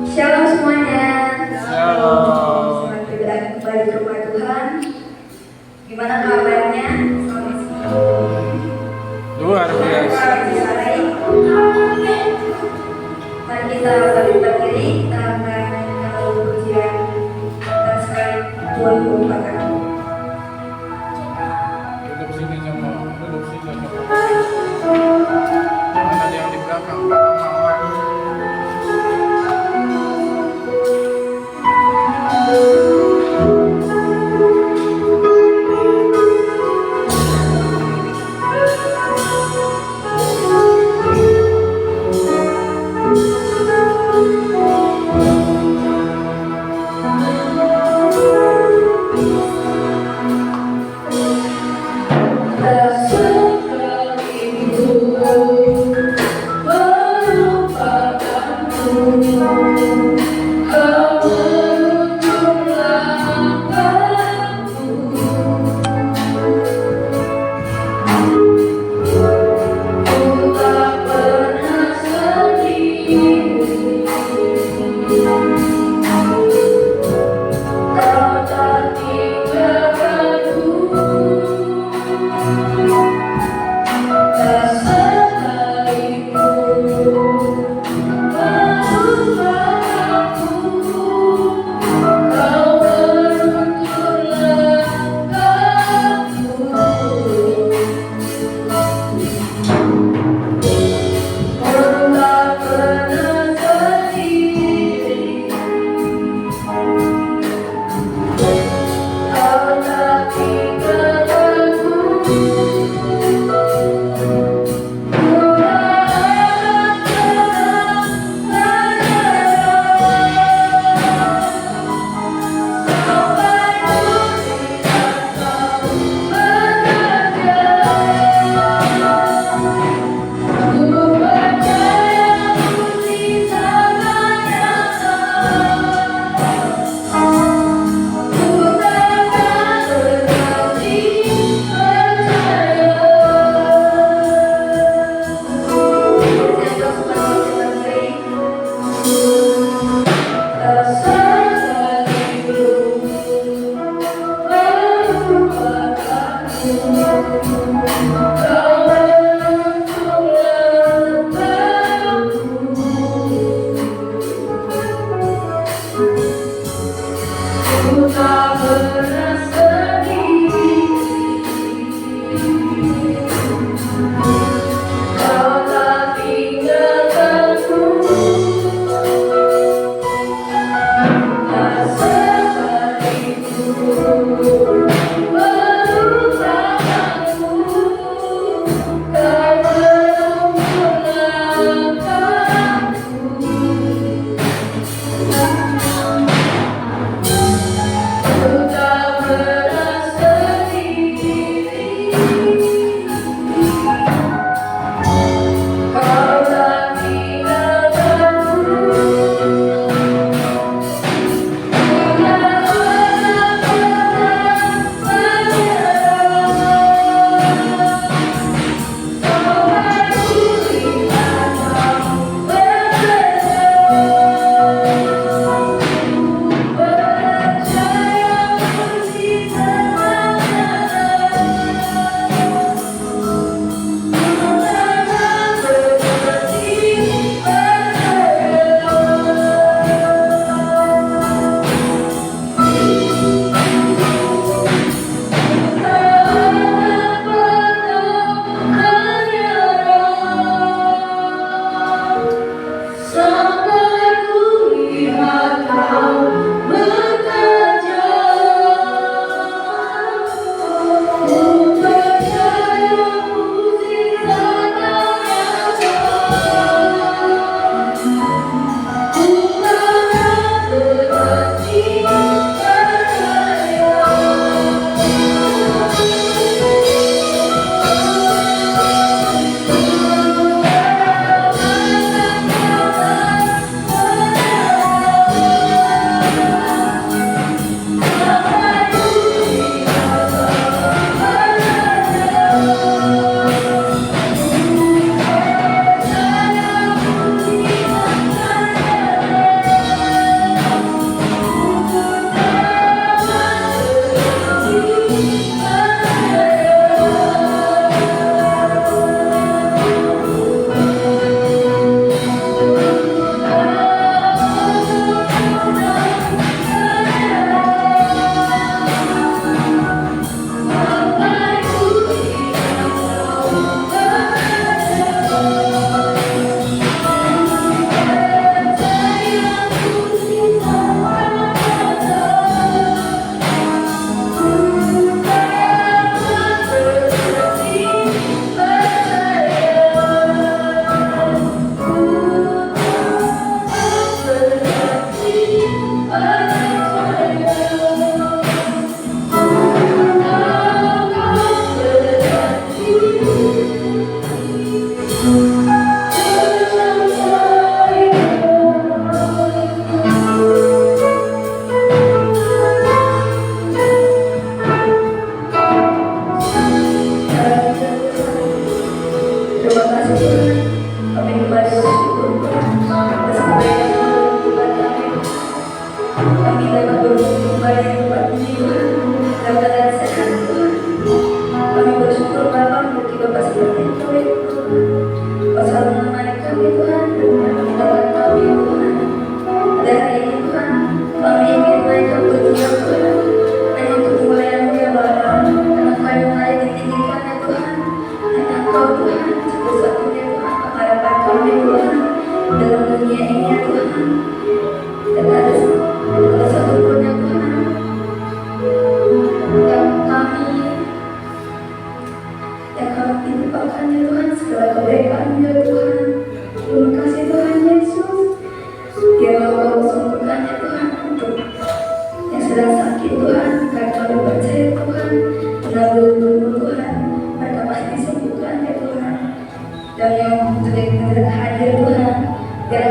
Shalom semuanya. Shalom. Selamat berada kembali di rumah Tuhan. Gimana kabarnya? Selamat siang. Luar biasa. Mari kita balik berdiri, kita akan menyanyikan pujian dan sekali Tuhan merupakan. Duduk sini sama, duduk sini sama. Jangan ada yang di belakang, mama.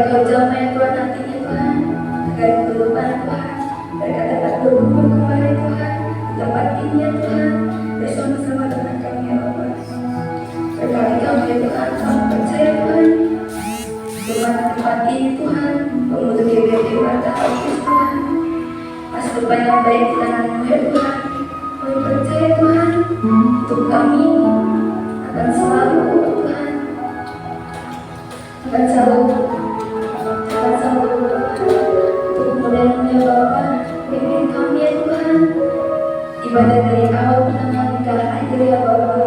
Engkau jamah yang Tuhan nantinya Tuhan, agar keluar Tuhan, berkata-kata berkumpul kembali Tuhan, di tempat ini ya Tuhan, bersama-sama dengan kami ya Bapak. Berkati kami ya Tuhan, kami percaya Tuhan, Tuhan tempat ini Tuhan, untuk GBB Warta Autis Tuhan, masa depan yang baik di tangan-Mu ya Tuhan. Kami percaya Tuhan, untuk kami akan selalu Tuhan, akan selalu untuk kemudian ya Bapa, pimpin kami ya Tuhan, ibadah dari awal pertengahan hingga akhir ya Bapa.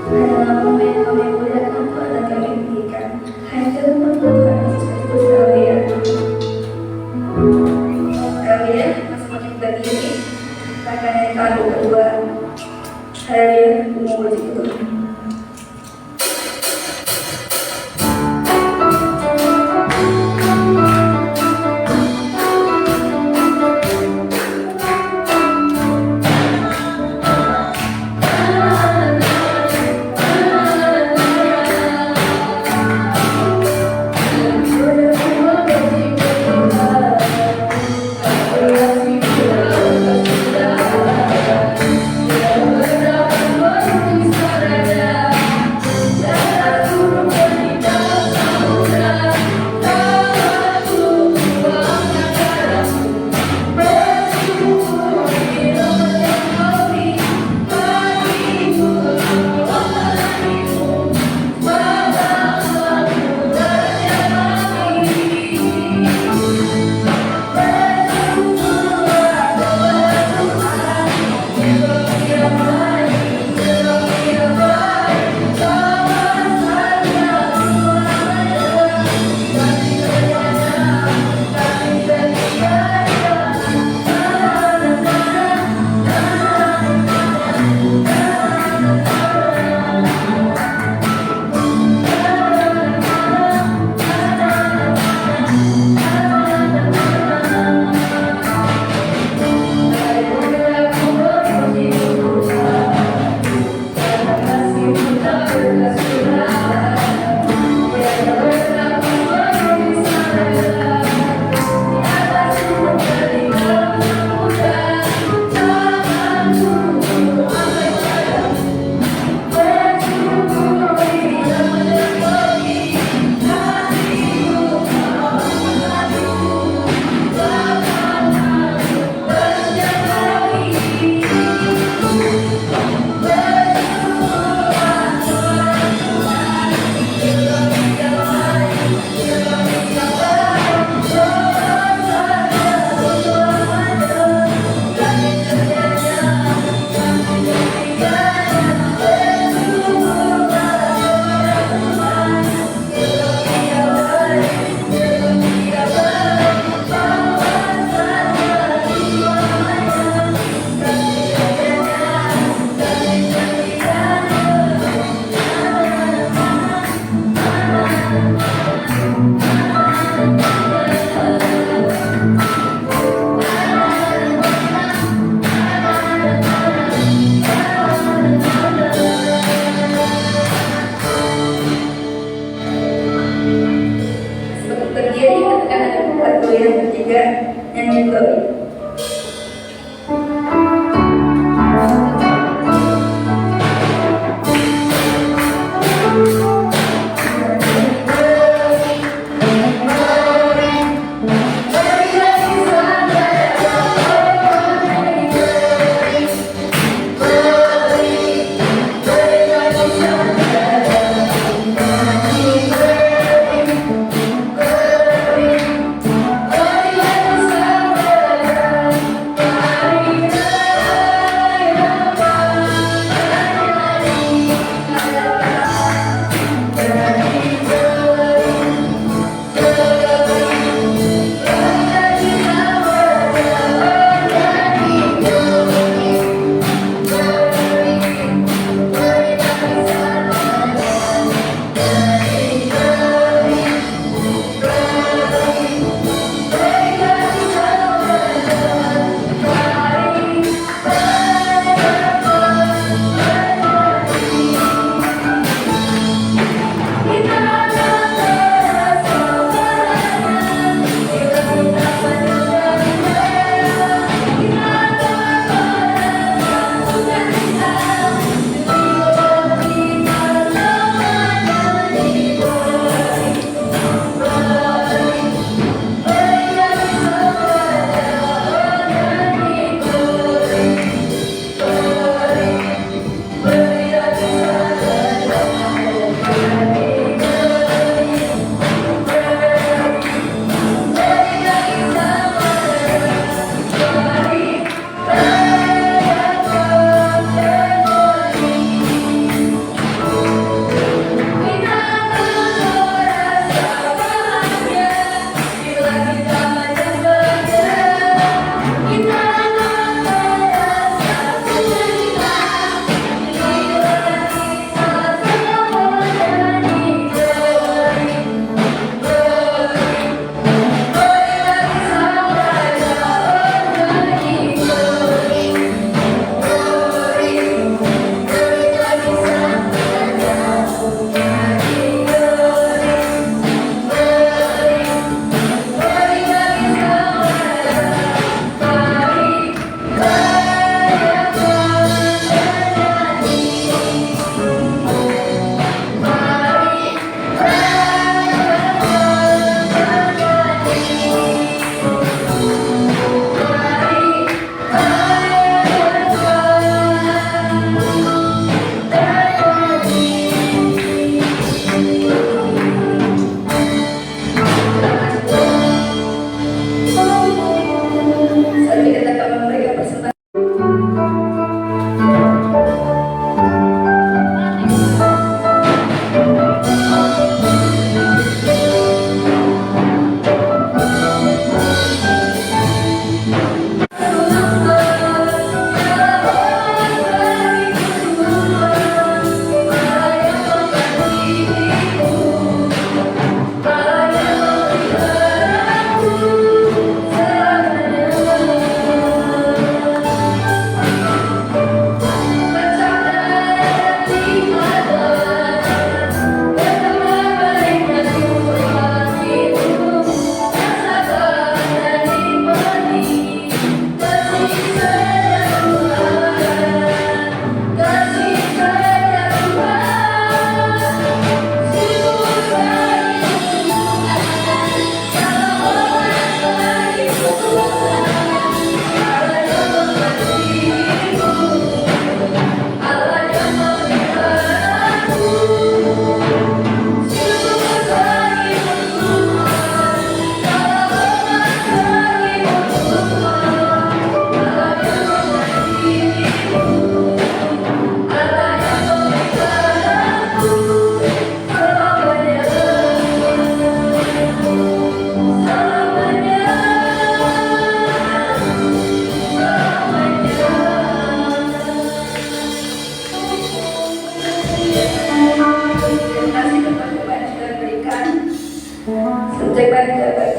Hanya nama yang kami muliakan Tuhan dan kami tinggikan. Hanya dalam nama Tuhan Yesus Kristus kami ya. Kami ya masing-masing berdiri, akan yang kali kedua. Haleluya, memuji Tuhan.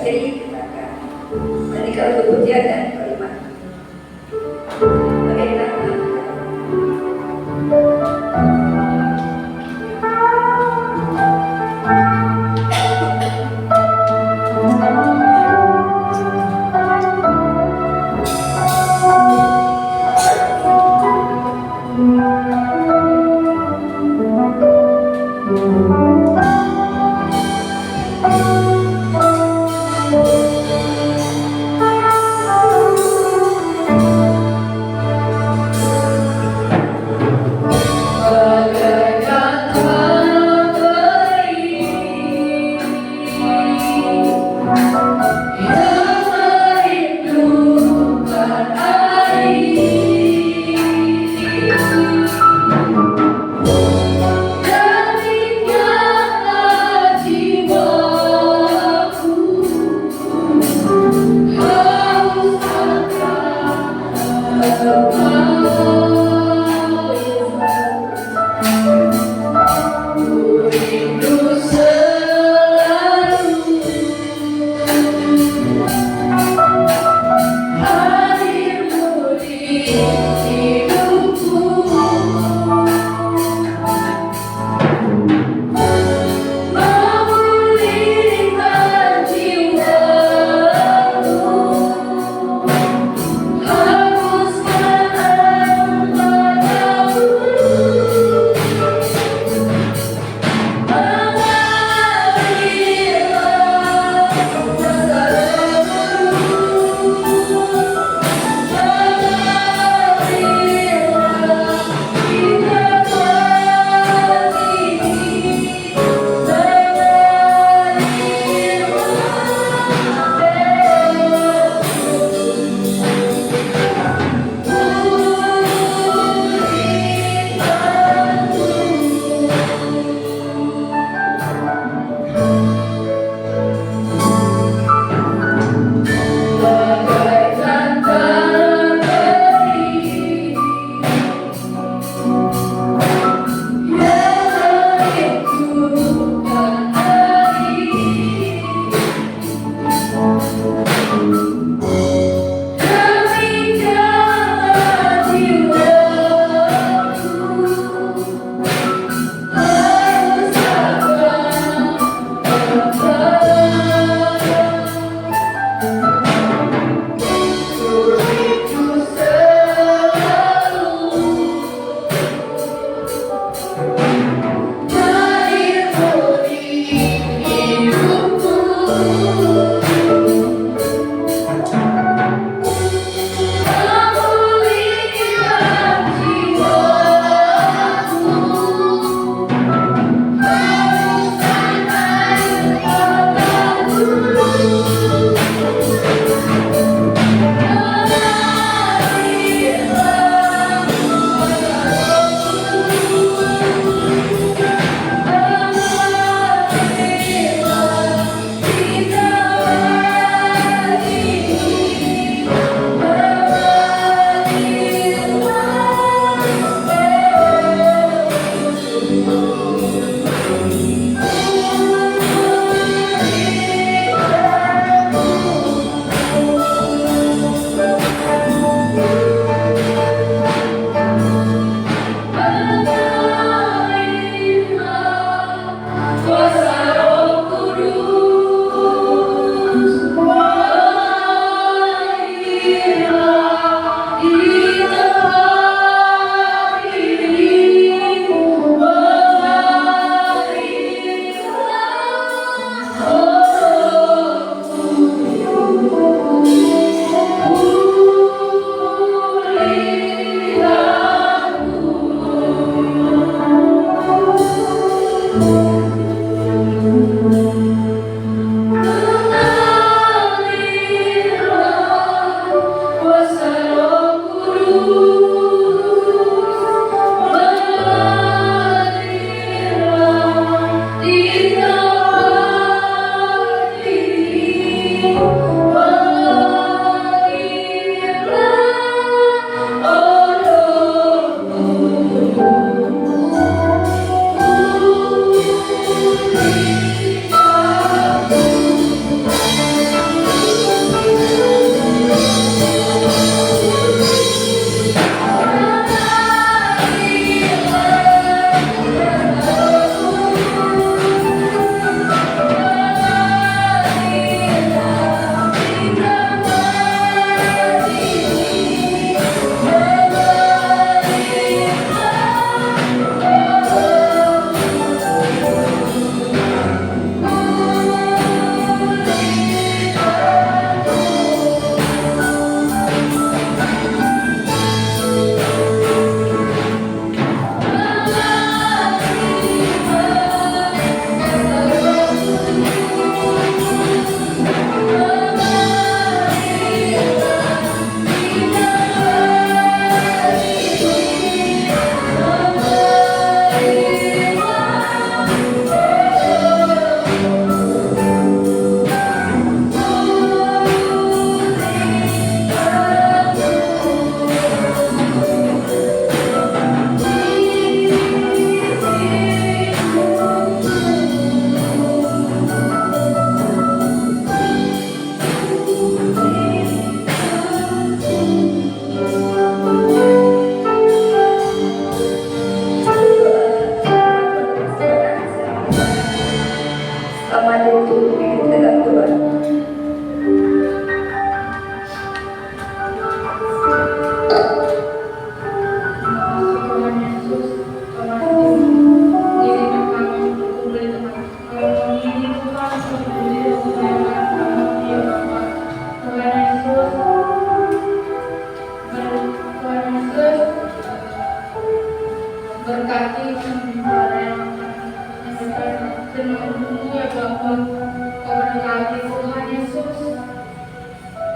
jadi kita akan menikah kepujian dan kalimat. Bagaimana?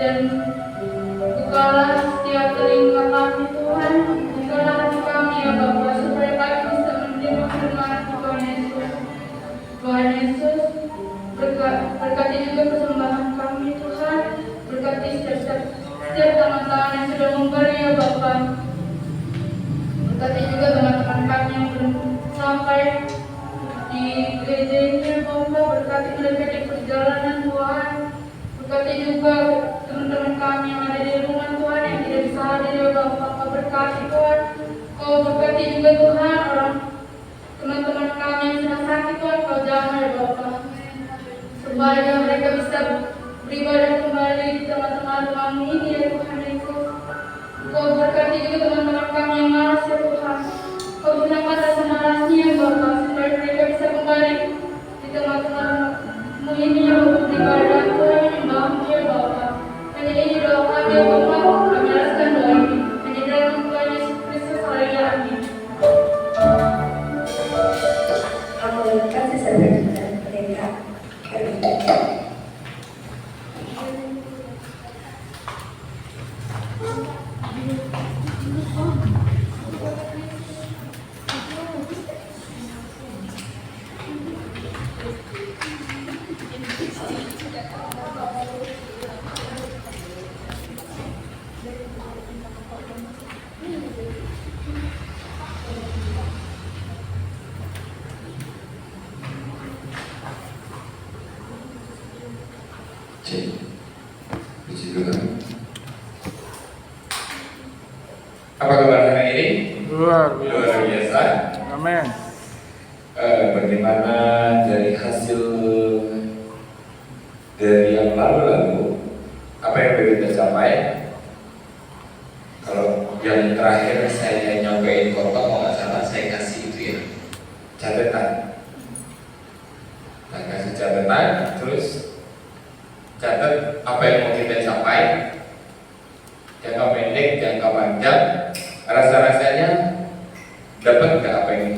Dan bukalah setiap telinga kami Tuhan, bukalah hati kami ya Bapa, supaya kami bisa menerima firman Tuhan Yesus. Tuhan Yesus, berkati juga persembahan kami Tuhan, berkati setiap tangan-tangan yang sudah memberi ya Bapa. Berkati juga teman-teman kami yang belum sampai di gereja ini ya Bapa, berkati mereka di perjalanan Tuhan. Berkati juga teman-teman kami yang ada di rumah Tuhan yang tidak bisa hadir ya Bapa. Kau berkati Tuhan, Kau berkati juga Tuhan orang teman-teman kami yang sedang sakit Tuhan, Kau jamah ya Bapa, supaya mereka bisa beribadah kembali di tengah-tengah rumah-Mu ini ya Tuhan Yesus. Kau berkati juga teman-teman kami yang malas ya Tuhan, Kau gunakan rasa malasnya ya Bapa, supaya mereka bisa kembali di tengah-tengah rumah-Mu ini ya untuk beribadah Tuhan, menyembah-Mu ya Bapa. Hanya ini doa kami ya Bapa, kami alaskan doa ini hanya dalam Tuhan Yesus Kristus, haleluya, amin. Aku kasih saudara mereka. Puji Tuhan. Apa kabar hari ini? Luar Luar biasa. Amin. Bagaimana dari hasil dari yang lalu-lalu, apa yang sudah kita capai? Kalau yang terakhir saya nyampein kota, kalau nggak salah saya kasih itu ya, catatan. Nah, kasih catatan, terus catat apa yang mau kita capai, jangka pendek, jangka panjang, rasa-rasanya dapat nggak apa yang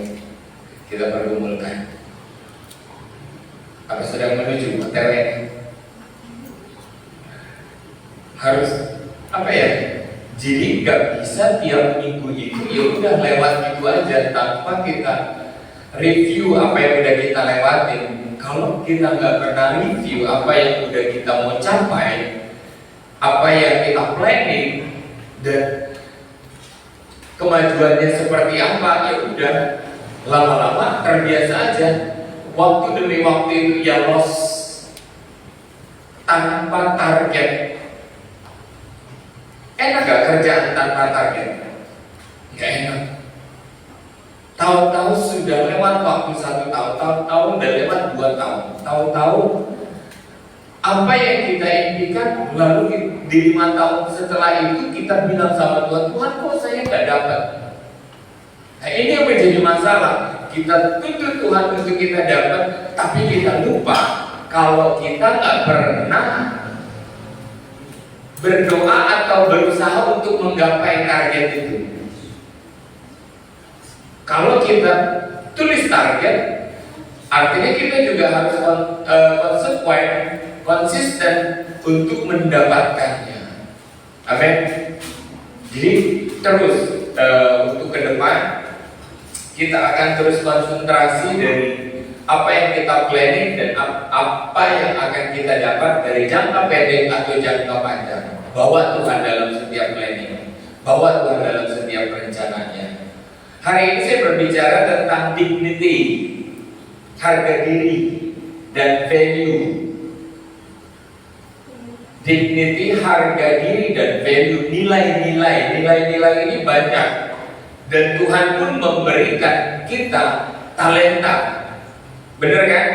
kita pergumulkan? Apa sedang menuju OTW? Harus apa ya? Jadi nggak bisa tiap minggu itu ya udah lewat gitu aja tanpa kita review apa yang udah kita lewatin. Kalau kita nggak pernah review apa yang udah kita mau capai, apa yang kita planning, dan kemajuannya seperti apa, ya udah lama-lama terbiasa aja. Waktu demi waktu itu ya lost tanpa target. Enak gak kerjaan tanpa target? Gak enak. Tahu-tahu sudah lewat waktu 1 tahun, tahu-tahu udah lewat 2 tahun, tahu-tahu apa yang kita impikan, lalu di 5 tahun setelah itu kita bilang sama Tuhan, Tuhan kok saya nggak dapat. Nah ini yang menjadi masalah. Kita tuntut Tuhan untuk kita dapat, tapi kita lupa kalau kita nggak pernah berdoa atau berusaha untuk menggapai target itu. Kalau kita tulis target, artinya kita juga harus konsisten untuk mendapatkannya. Amin. Jadi terus untuk ke depan kita akan terus konsentrasi dari apa yang kita planning dan apa yang akan kita dapat dari jangka pendek atau jangka panjang. Bawa Tuhan dalam setiap planning, bawa Tuhan dalam setiap rencananya. Hari ini saya berbicara tentang dignity, harga diri, dan value. Dignity, harga diri, dan value, nilai-nilai. Nilai-nilai ini banyak. Dan Tuhan pun memberikan kita talenta. Benar kan?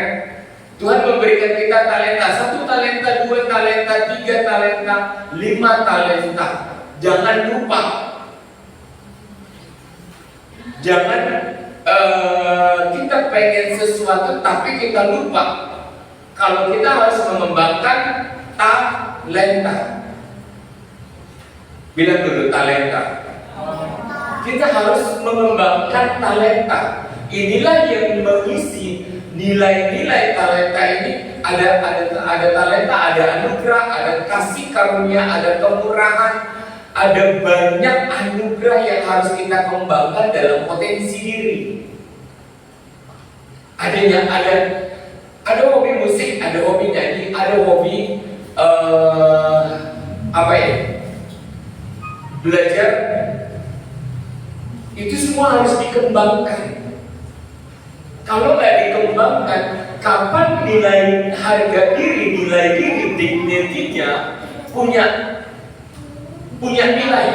Tuhan memberikan kita talenta. 1 talenta, 2 talenta, 3 talenta, 5 talenta. Jangan lupa. Jangan kita pengen sesuatu tapi kita lupa kalau kita harus mengembangkan talenta. Bilang dulu talenta. Kita harus mengembangkan talenta. Inilah yang mengisi nilai-nilai talenta ini ada talenta, ada anugerah, ada kasih karunia, ada kemurahan, ada banyak anugerah yang harus kita kembangkan dalam potensi diri. Ada hobi musik, ada hobi nyanyi, ada hobi belajar. Itu semua harus dikembangkan. Kalau nggak dikembangkan, kapan nilai harga diri, nilai diri, dignity-nya punya nilai,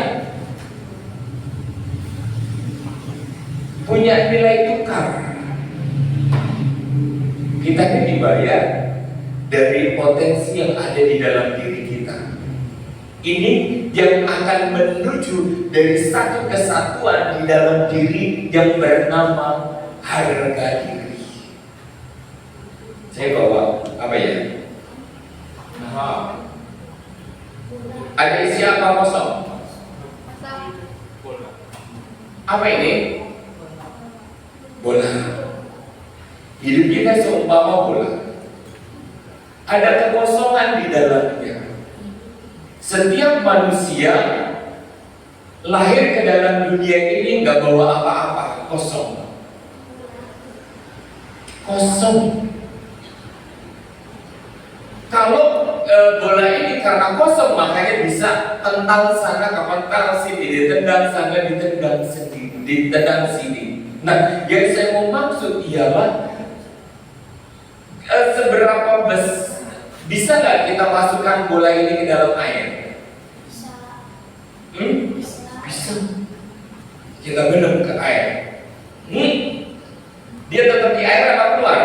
punya nilai tukar. Kita ini dibayar dari potensi yang ada di dalam diri kita. Ini yang akan menuju dari satu kesatuan di dalam diri yang bernama harga diri. Saya bawa apa ya? Ada isi apa kosong? Apa ini? Bola. Hidup kita seumpama bola. Ada kekosongan di dalamnya. Setiap manusia lahir ke dalam dunia ini nggak bawa apa-apa, kosong. Kosong. Kalau bola ini karena kosong, makanya bisa tentang sana ke tentang sini, ditendang sana, ditendang sini, ditendang sini. Nah, yang saya mau maksud ialah seberapa bisa nggak kita masukkan bola ini ke dalam air? Bisa. Kita benam ke air. Dia tetap di air apa keluar?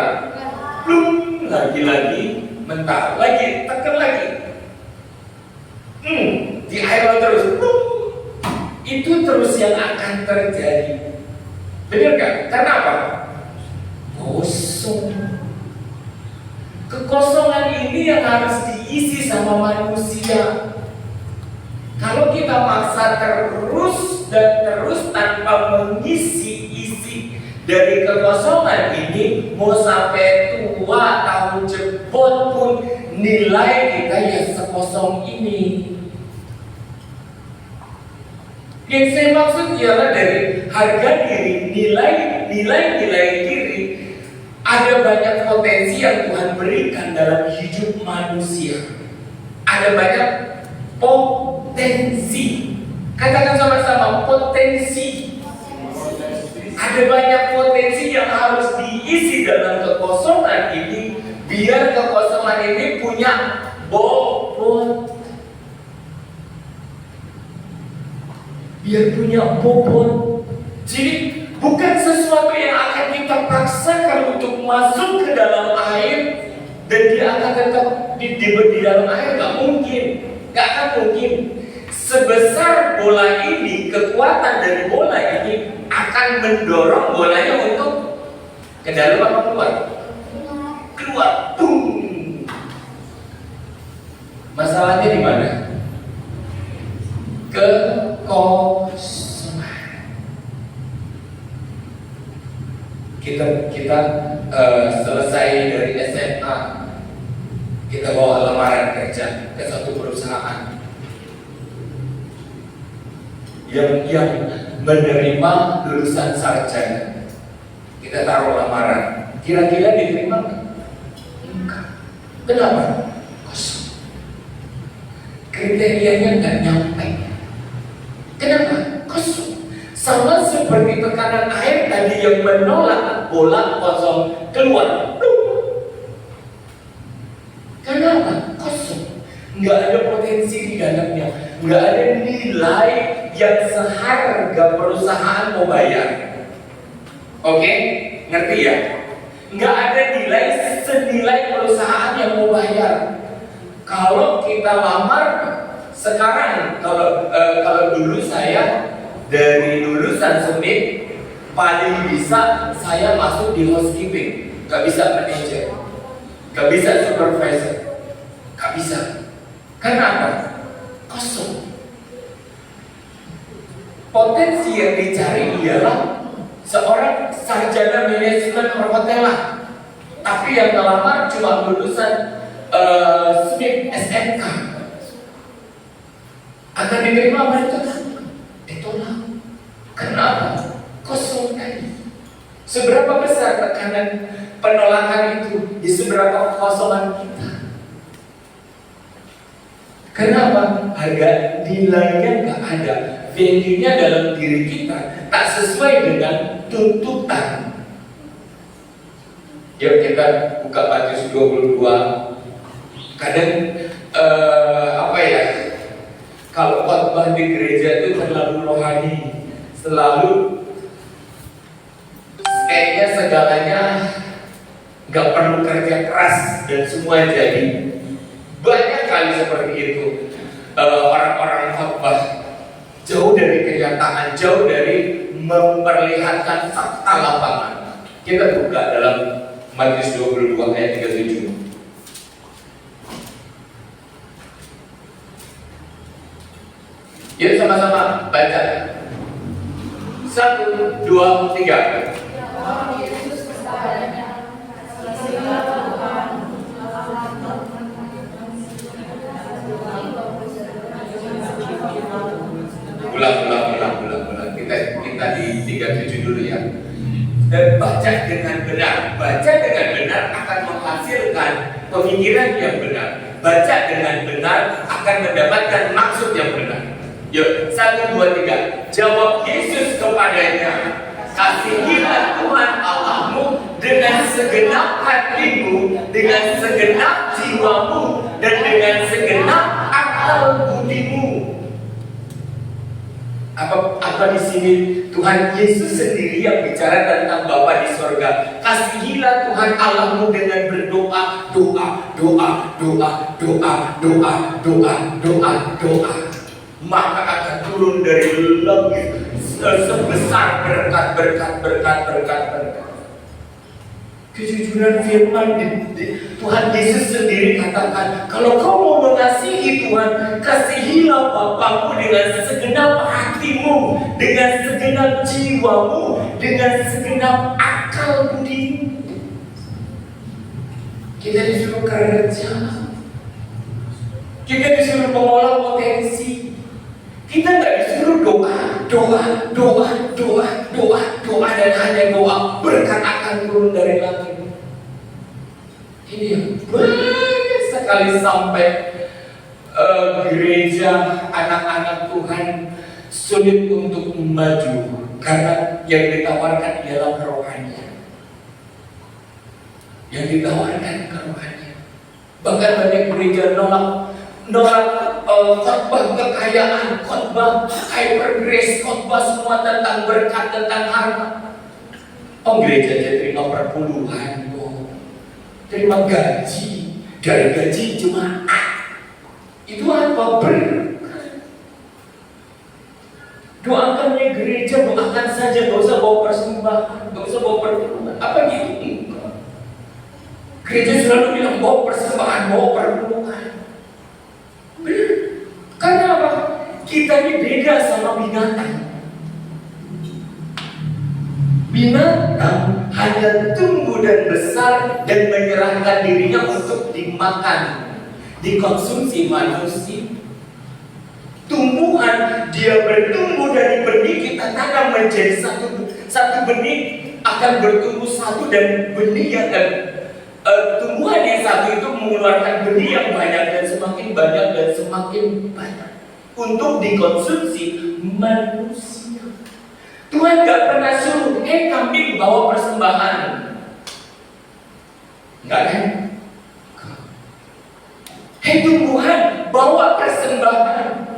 Belum. Lagi-lagi mentah, lagi tekan lagi. Di air terus. Itu terus yang akan terjadi. Benar kan? Karena apa? Kosong. Kekosongan ini yang harus diisi sama manusia. Kalau kita maksa terus dan terus tanpa mengisi-isi dari kekosongan ini, mau sampai tua tahun jebot pun nilai kita yang sekosong ini. Yang saya maksud ialah dari harga diri, nilai diri. Ada banyak potensi yang Tuhan berikan dalam hidup manusia. Ada banyak potensi. Katakan sama-sama, potensi. Ada banyak potensi yang harus diisi dalam kekosongan ini, biar kekosongan ini punya bobot. Biar punya bobot. Jadi bukan sesuatu yang akan kita paksakan untuk masuk ke dalam air dan dia akan tetap di dalam air. Gak mungkin. Gak akan mungkin. Sebesar bola ini, kekuatan dari bola ini akan mendorong bolanya untuk ke dalam apa keluar? Keluar. Masalahnya di mana? Kekosongan. Kita selesai dari SMA, kita bawa lamaran kerja ke satu perusahaan yang menerima lulusan sarjana. Kita taruh lamaran, kira-kira diterima nggak? Enggak. Kenapa? Kosong. Kriterianya nggak nyampe. Kenapa? Kosong. Sama seperti tekanan air tadi yang menolak bola kosong keluar. Kenapa? Kosong. Nggak ada potensi di dalamnya. Nggak ada nilai yang seharga perusahaan mau bayar. Oke? Ngerti ya? Nggak ada nilai senilai perusahaan yang mau bayar. Kalau kita lamar sekarang, kalau dulu saya dari lulusan SEMIP paling bisa saya masuk di housekeeping, gak bisa manajer, gak bisa supervisor, gak bisa. Kenapa? Kosong. Potensi yang dicari ialah seorang sarjana manajemen perhotelan, tapi yang ngelamar cuma lulusan Smith SMK. Akan diterima apa ditolak. Kenapa? Kosong tadi. Seberapa besar tekanan penolakan itu, di seberapa kekosongan kita. Kenapa? Harga nilainya nggak ada, value-nya dalam diri kita tak sesuai dengan tuntutan. Yuk kita buka Matius 22. Kadang kalau khotbah di gereja itu terlalu rohani, selalu kayaknya segalanya nggak perlu kerja keras dan semua jadi. Banyak kali seperti itu. Orang-orang khotbah jauh dari kenyataan, jauh dari memperlihatkan fakta lapangan. Kita buka dalam Matius 22 ayat 37. Yuk sama-sama baca. 1, 2, 3. Ulang. Kita di 37 dulu ya. Dan baca dengan benar. Baca dengan benar akan menghasilkan pemikiran yang benar. Baca dengan benar akan mendapatkan maksud yang benar. Yuk, 1, 2, 3. Jawab Yesus kepadanya, kasihilah Tuhan Allahmu dengan segenap hatimu, dengan segenap jiwamu, dan dengan segenap akal budimu. Apa di sini Tuhan Yesus sendiri yang bicara tentang Bapa di sorga. Kasihilah Tuhan Allahmu dengan berdoa, doa. Maka akan turun dari langit sebesar berkat. Kejujuran firman Tuhan Yesus sendiri katakan, kalau kau mau mengasihi Tuhan, kasihilah Bapamu dengan segenap hatimu, dengan segenap jiwamu, dengan segenap akal budimu. Kita disuruh kerja, kita disuruh mengolah potensi. Kita nggak disuruh doa dan hanya doa berkat akan turun dari langit. Ini yang banyak sekali sampai gereja anak-anak Tuhan sulit untuk maju karena yang ditawarkan ialah kerohanian. Yang ditawarkan kerohanian. Bahkan banyak gereja nolak khotbah kekayaan, khotbah hyper grace, khotbah semua tentang berkat, tentang harta. Gereja aja terima perpuluhan, terima gaji, dari gaji jemaat. Itu apa? Berkat. Doakannya gereja, doakan saja, gak usah bawa persembahan, gak usah bawa perpuluhan. Apa gitu? Gereja selalu bilang bawa persembahan, bawa perpuluhan. Benar. Karena apa? Kita ini beda sama binatang. Binatang hanya tumbuh dan besar dan menyerahkan dirinya untuk dimakan, dikonsumsi manusia. Tumbuhan, dia bertumbuh dari benih, kita tanam menjadi satu benih akan bertumbuh satu, dan benih yang tumbuhan yang satu itu mengeluarkan benih yang banyak dan semakin banyak dan semakin banyak untuk dikonsumsi manusia. Tuhan gak pernah suruh, kambing bawa persembahan. Enggak kan? Tumbuhan bawa persembahan.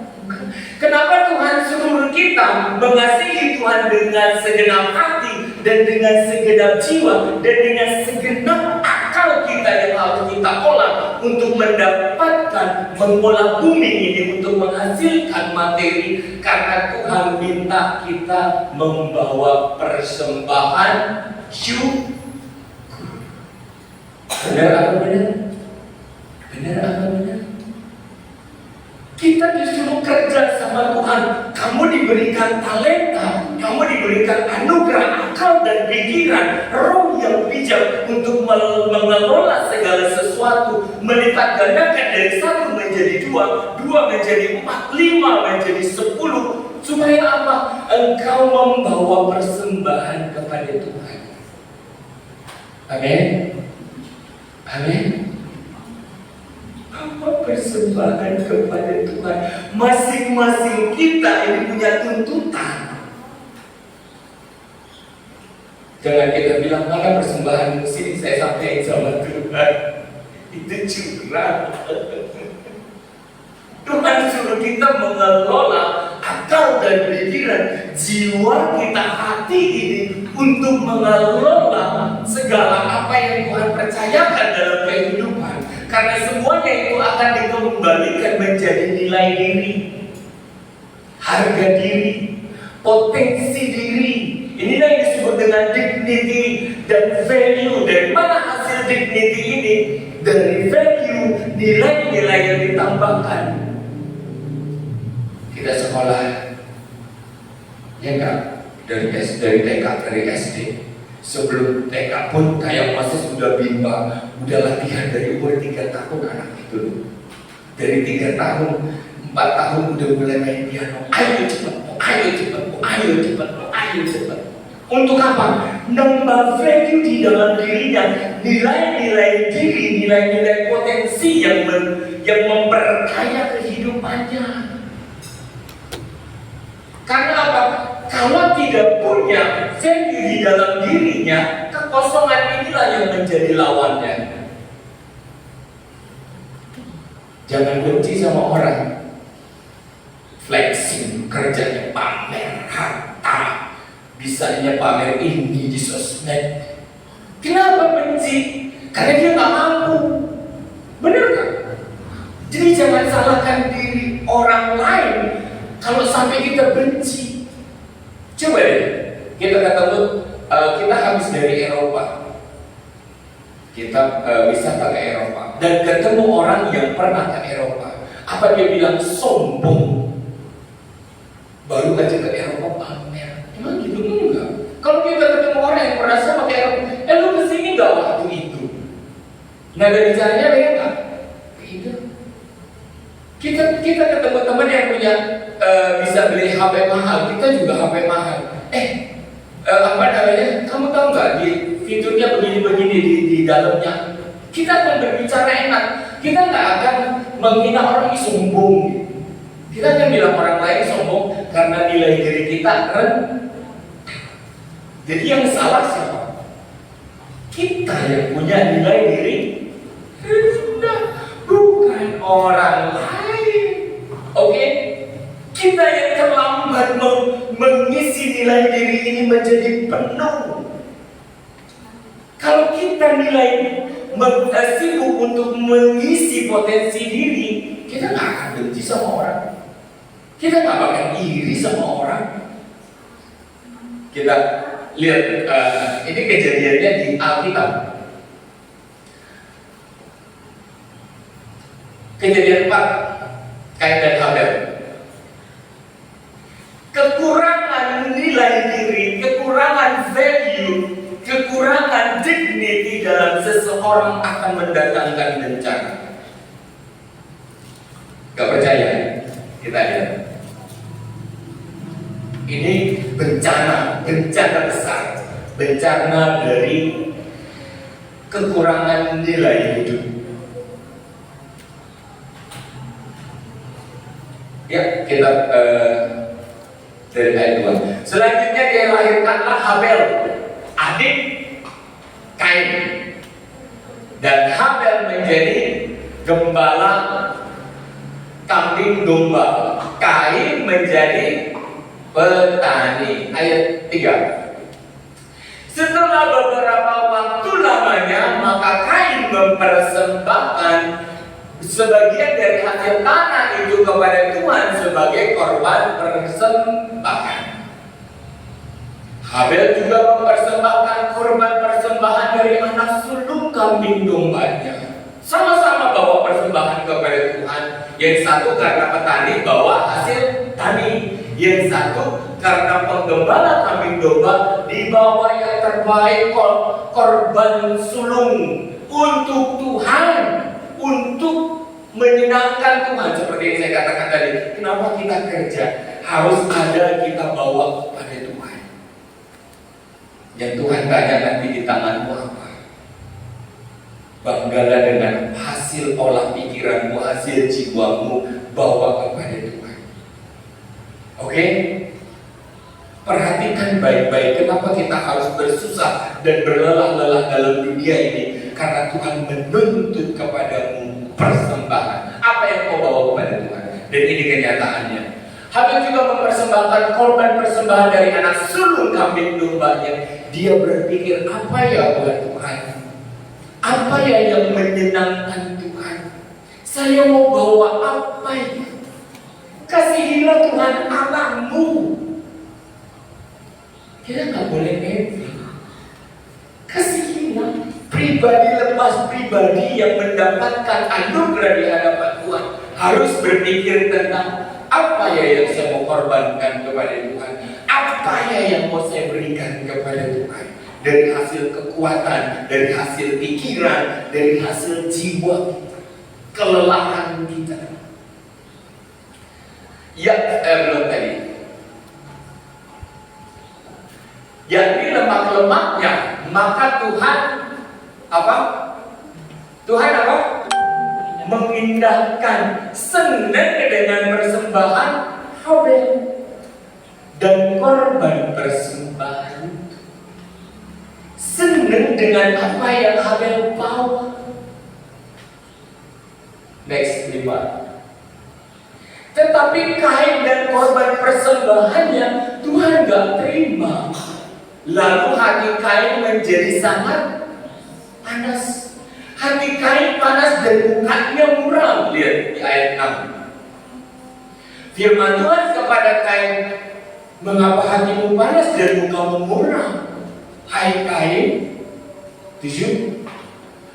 Kenapa Tuhan suruh kita mengasihi Tuhan dengan segenap hati dan dengan segenap jiwa dan dengan segenap akal kita yang harus kita olah untuk mendapatkan, mengolah bumi ini untuk menghasilkan materi? Karena Tuhan minta kita membawa persembahan syukur. Benar apa benar? Benar apa benar? Kita disuruh kerja sama Tuhan. Kamu diberikan talenta, kamu diberikan anugerah akal dan pikiran, roh yang bijak untuk mengelola segala sesuatu, melipat gandakan dari 1 menjadi 2, 2 menjadi 4, 5 menjadi 10. Supaya apa? Engkau membawa persembahan kepada Tuhan. Amin. Amin. Apa persembahan kepada Tuhan? Masing-masing kita ini punya tuntutan. Jangan kita bilang, mana persembahan sini saya sampaikan sama Tuhan. Itu curang. Tuhan suruh kita mengelola akal dan pikiran, jiwa kita, hati ini untuk mengelola segala apa yang Tuhan percayakan dalam kehidupan. Karena semuanya itu akan dikembalikan menjadi nilai diri, harga diri, potensi diri. Inilah yang disebut dengan dignity dan value. Dari mana hasil dignity ini? Dari value, nilai-nilai yang ditambahkan. Kita sekolah, ya enggak? Dari TK, dari SD. Sebelum TK pun kayak masih sudah bimbang, udah latihan dari umur 3 tahun anak itu. Dari 3 tahun, 4 tahun udah mulai main piano. Ayo cepat, ayo cepat, ayo cepat, ayo cepat. Untuk apa? Nambah value di dalam dirinya, nilai-nilai diri, nilai-nilai potensi yang memperkaya kehidupannya. Karena apa? Kalau tidak punya value di dalam dirinya, kekosongan inilah yang menjadi lawannya. Jangan benci sama orang. Flexing, kerjanya pamer harta, bisanya pamer ini di sosmed. Kenapa benci? Karena dia nggak mampu. Benar kan? Jadi jangan salahkan diri orang lain kalau sampai kita benci. Coba deh, kita ketemu, kita habis dari Eropa, kita wisata ke Eropa, dan ketemu orang yang pernah ke Eropa. Apa dia bilang? Sombong. Baru aja ke Eropa pamer. Emang gitu? Enggak. Kalau kita ketemu orang yang pernah sama ke Eropa, lu kesini nggak waktu itu? Nah dari caranya beda. Beda. Kita ketemu teman yang punya bisa beli HP mahal, kita juga HP mahal. Apa namanya? Kamu tahu nggak di fiturnya begini-begini di dalamnya? Kita akan berbicara enak. Kita nggak akan menghina orang yang sombong. Kita akan bilang orang lain sombong karena nilai diri kita rendah. Jadi yang salah siapa? Kita yang punya nilai diri rendah, bukan orang lain. Oke? Kita yang terlambat mengisi nilai diri ini menjadi penuh. Kalau kita sibuk untuk mengisi potensi diri, kita nggak akan benci sama orang. Kita nggak bakal iri sama orang. Kita lihat ini kejadiannya di Alkitab. Kejadian 4, Kain dan Habel. Kekurangan nilai diri, kekurangan value, kekurangan dignity dalam seseorang akan mendatangkan bencana. Gak percaya? Kita lihat. Ini bencana besar, bencana dari kekurangan nilai hidup. Ya, kita dari ayat 2. Selanjutnya dia lahirkanlah Habel, adik Kain, dan Habel menjadi gembala kambing domba. Kain menjadi petani. Ayat 3. Setelah beberapa waktu lamanya, maka Kain mempersembahkan sebagian dari hasil tanah itu kepada Tuhan sebagai korban persembahan. Habel juga mempersembahkan korban persembahan dari anak sulung kambing dombanya. Sama-sama bawa persembahan kepada Tuhan. Yang satu karena petani bawa hasil tani, yang satu Karena penggembala kambing domba dibawa yang terbaik, korban sulung untuk Tuhan, untuk menyenangkan Tuhan. Seperti yang saya katakan tadi, kenapa kita kerja harus ada kita bawa kepada Tuhan. Yang Tuhan tanya nanti di tanganmu apa? Banggalah dengan hasil olah pikiranmu, hasil jiwamu, bawa kepada Tuhan. Oke? Perhatikan baik-baik kenapa kita harus bersusah dan berlelah-lelah dalam dunia ini. Karena Tuhan menuntut kepadamu persembahan. Apa yang kau bawa kepada Tuhan? Dan ini kenyataannya. Habil juga mempersembahkan korban persembahan dari anak sulung kambing dombanya. Dia berpikir, apa ya buat Tuhan? Apa ya yang menyenangkan Tuhan? Saya mau bawa apa ya? Kasihilah Tuhan Allahmu. Kita nggak boleh envy. Kasihilah pribadi lepas pribadi yang mendapatkan anugerah di hadapan Tuhan harus berpikir tentang apa ya yang saya mau korbankan kepada Tuhan, apa ya yang mau saya berikan kepada Tuhan, dari hasil kekuatan, dari hasil pikiran, dari hasil jiwa, kelelahan kita. Ya, belum tadi. Yakni lemak-lemaknya, maka Tuhan apa? Tuhan apa? Mengindahkan, senang dengan persembahan Habel dan korban persembahan. Senang dengan apa yang Habel bawa. Next 5. Tetapi Kain dan korban persembahannya Tuhan gak terima. Lalu hati Kain menjadi sangat panas. Hati Kain panas dan mukanya muram. Lihat di ayat 6. Firman Tuhan kepada Kain, mengapa hatimu panas dan mukamu muram? Hai Kain, 7.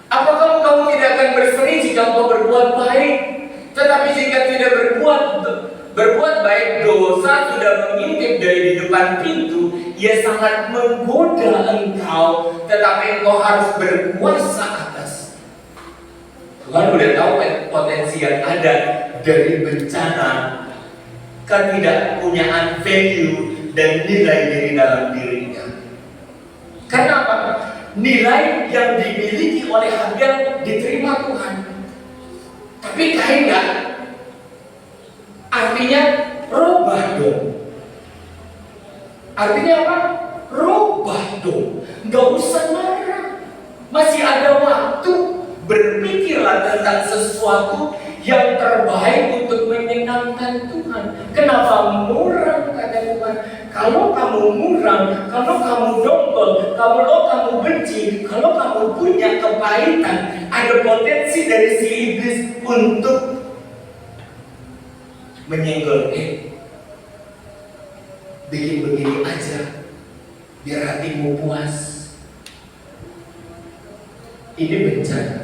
Apakah kamu tidak akan berseri jika kau berbuat baik? Tetapi jika tidak berbuat baik, dosa sudah mengintip dari di depan pintu. Ia sangat menggoda engkau, tetapi engkau harus berpuasa atas. Tuhan udah tahu potensi yang ada dari bencana, ketidakpunyaan value dan nilai diri dalam dirinya. Karena apa? Nilai yang dimiliki oleh Habel diterima Tuhan, tapi Kain enggak. Artinya robah dong. Artinya apa? Robah dong. Nggak usah marah. Masih ada waktu. Berpikirlah tentang sesuatu yang terbaik untuk menyenangkan Tuhan. Kenapa muram, kata Tuhan? Kalau kamu muram, kalau kamu dongkol, kalau kamu benci, kalau kamu punya kepahitan, ada potensi dari si iblis untuk menyenggol. Bikin begini aja biar hatimu puas. Ini bencana.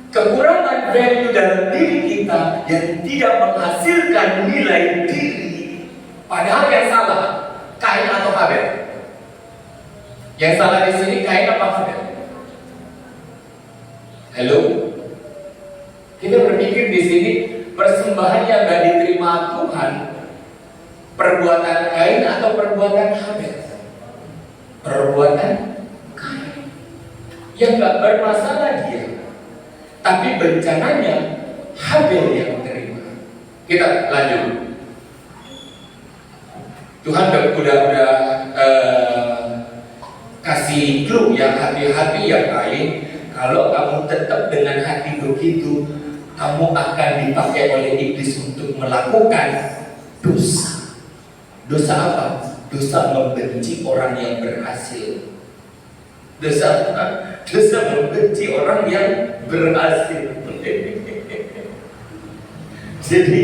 Kekurangan value dalam diri kita yang tidak menghasilkan nilai diri. Padahal yang salah Kain atau Habel? Yang salah di sini Kain apa Habel? Halo? Kita berpikir di sini persembahan yang gak diterima Tuhan, perbuatan Kain atau perbuatan Habel? Perbuatan Kain. Yang gak bermasalah dia, tapi bencananya Habel yang terima. Kita lanjut. Tuhan udah kasih clue yang hati-hati ya Kain. Kalau kamu tetap dengan hati begitu, kamu akan dipakai oleh iblis untuk melakukan dosa. Dosa apa? Dosa membenci orang yang berhasil. Dosa apa? Dosa membenci orang yang berhasil. Jadi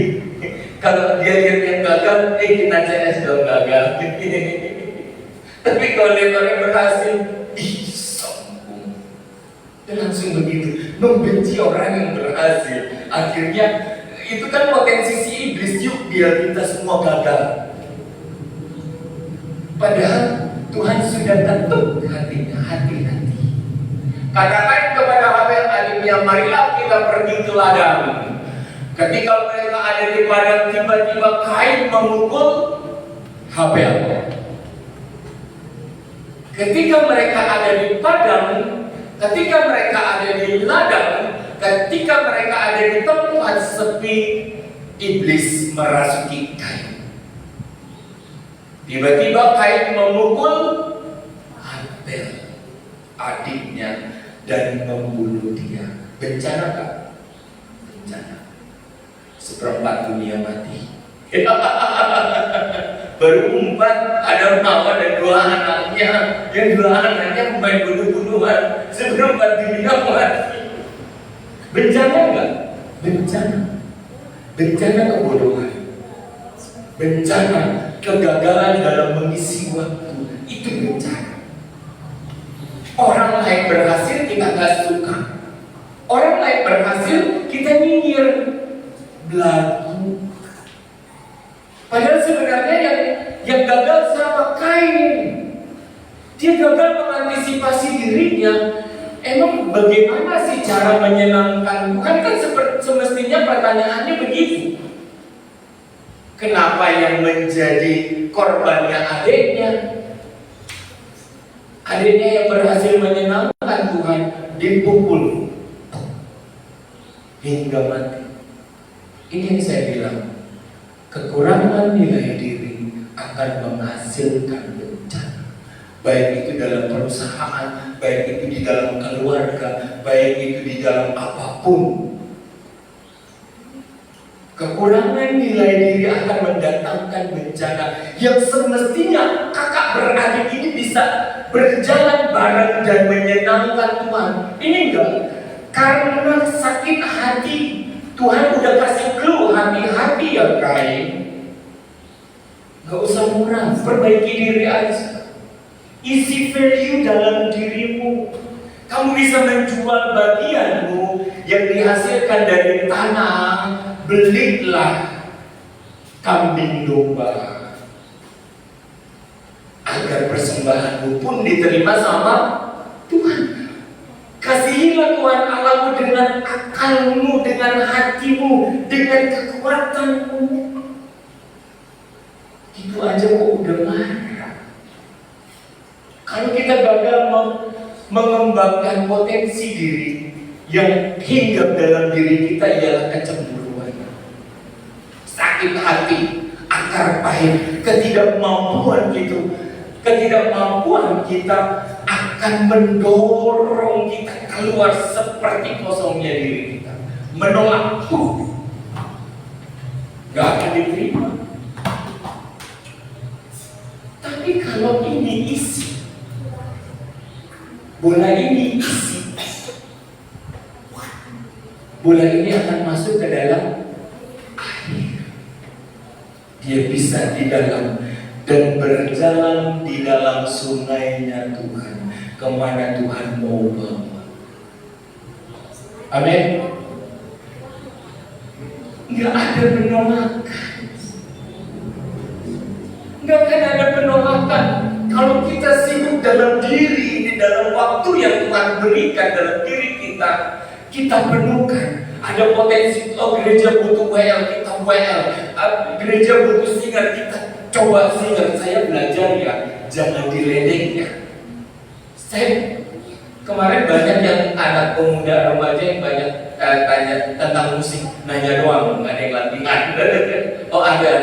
kalau dia lihat yang gagal, kita CS dong gagal. Tapi kalau lihat orang berhasil, sombong. Dan langsung begitu, membenci orang yang berhasil. Akhirnya itu kan potensi si iblis, yuk biar kita semua gagal. Padahal Tuhan sudah ketuk hatinya, hati-hati. Katakan kepada Habel adiknya, marilah kita pergi ke ladang. Ketika mereka ada di padang, tiba-tiba Kain memukul Habel. Ketika mereka ada di padang, ketika mereka ada di ladang, ketika mereka ada di tempat sepi, iblis merasuki Kain. Tiba-tiba Kain memukul Habel, adiknya, dan membunuh dia. Bencana tak? Bencana. Seperempat dunia mati. Baru 4 ada Hawa dan 2 anaknya. Yang 2 anaknya main bunuh-bunuhan. Seperempat dunia mati. Bencana enggak? Bencana. Bencana kebodohan. Bencana kegagalan dalam mengisi waktu. Itu bencana. Orang lain berhasil, kita gak suka. Orang lain berhasil, kita nyinyir, belagu. Padahal sebenarnya yang gagal sama Kain. Dia gagal mengantisipasi dirinya. Emang bagaimana sih cara menyenangkan Tuhan? Kan semestinya pertanyaannya begitu. Kenapa yang menjadi korbannya adiknya? Adiknya yang berhasil menyenangkan Tuhan dipukul hingga mati. Ini yang saya bilang, kekurangan nilai diri akan menghasilkan bencana. Baik itu dalam perusahaan, baik itu di dalam keluarga, baik itu di dalam apapun. Kekurangan nilai diri akan mendatangkan bencana yang semestinya kakak beradik ini bisa berjalan bareng dan menyenangkan Tuhan. Ini enggak, karena sakit hati. Tuhan udah kasih clue, hati-hati ya Kain. Gak usah murah, perbaiki diri aja. Isi value dalam dirimu. Kamu bisa menjual bagianmu yang dihasilkan dari tanah. Belilah kambing domba agar persembahanmu pun diterima sama Tuhan. Kasihilah Tuhan Allahmu dengan akalmu, dengan hatimu, dengan kekuatanmu. Itu aja kok udah marah. Kalau kita gagal mengembangkan potensi diri, yang hinggap dalam diri kita ialah kecemburuan, sakit hati, akar pahit, ketidakmampuan kita akan mendorong kita keluar seperti kosongnya diri kita, menolak Tuhan, gak akan diterima. Tapi kalau ini isi, bola ini isi, bola ini akan masuk ke dalam air. Dia bisa di dalam dan berjalan di dalam sungainya Tuhan, kemana Tuhan mau bawa. Amin. Nggak ada penolakan. Nggak akan ada penolakan kalau kita sibuk dalam diri ini, dalam waktu yang Tuhan berikan dalam diri kita. Kita penuhkan. Ada potensi, oh gereja butuh WL, kita WL. Gereja butuh singer, kita coba singer. Saya belajar ya, jangan diledek ya. Saya kemarin banyak yang anak pemuda remaja yang banyak tanya tentang musik, nanya doang, nggak ada yang latihan. Oh ada,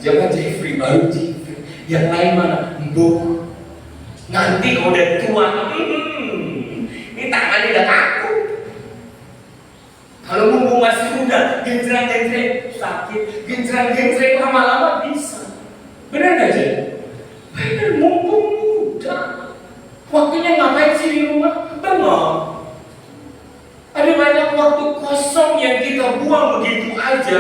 jangan Jeffrey, baru Jeffrey. Yang lain mana? Mbok. Nanti kalau udah tua, ini tangannya udah kaku. Kalau mumpung masih muda, genjreng-genjreng sakit, genjreng-genjreng lama-lama bisa. Benar gak sih? Benar, mumpung muda. Waktunya ngapain sih di rumah? Benar. Ada banyak waktu kosong yang kita buang begitu aja.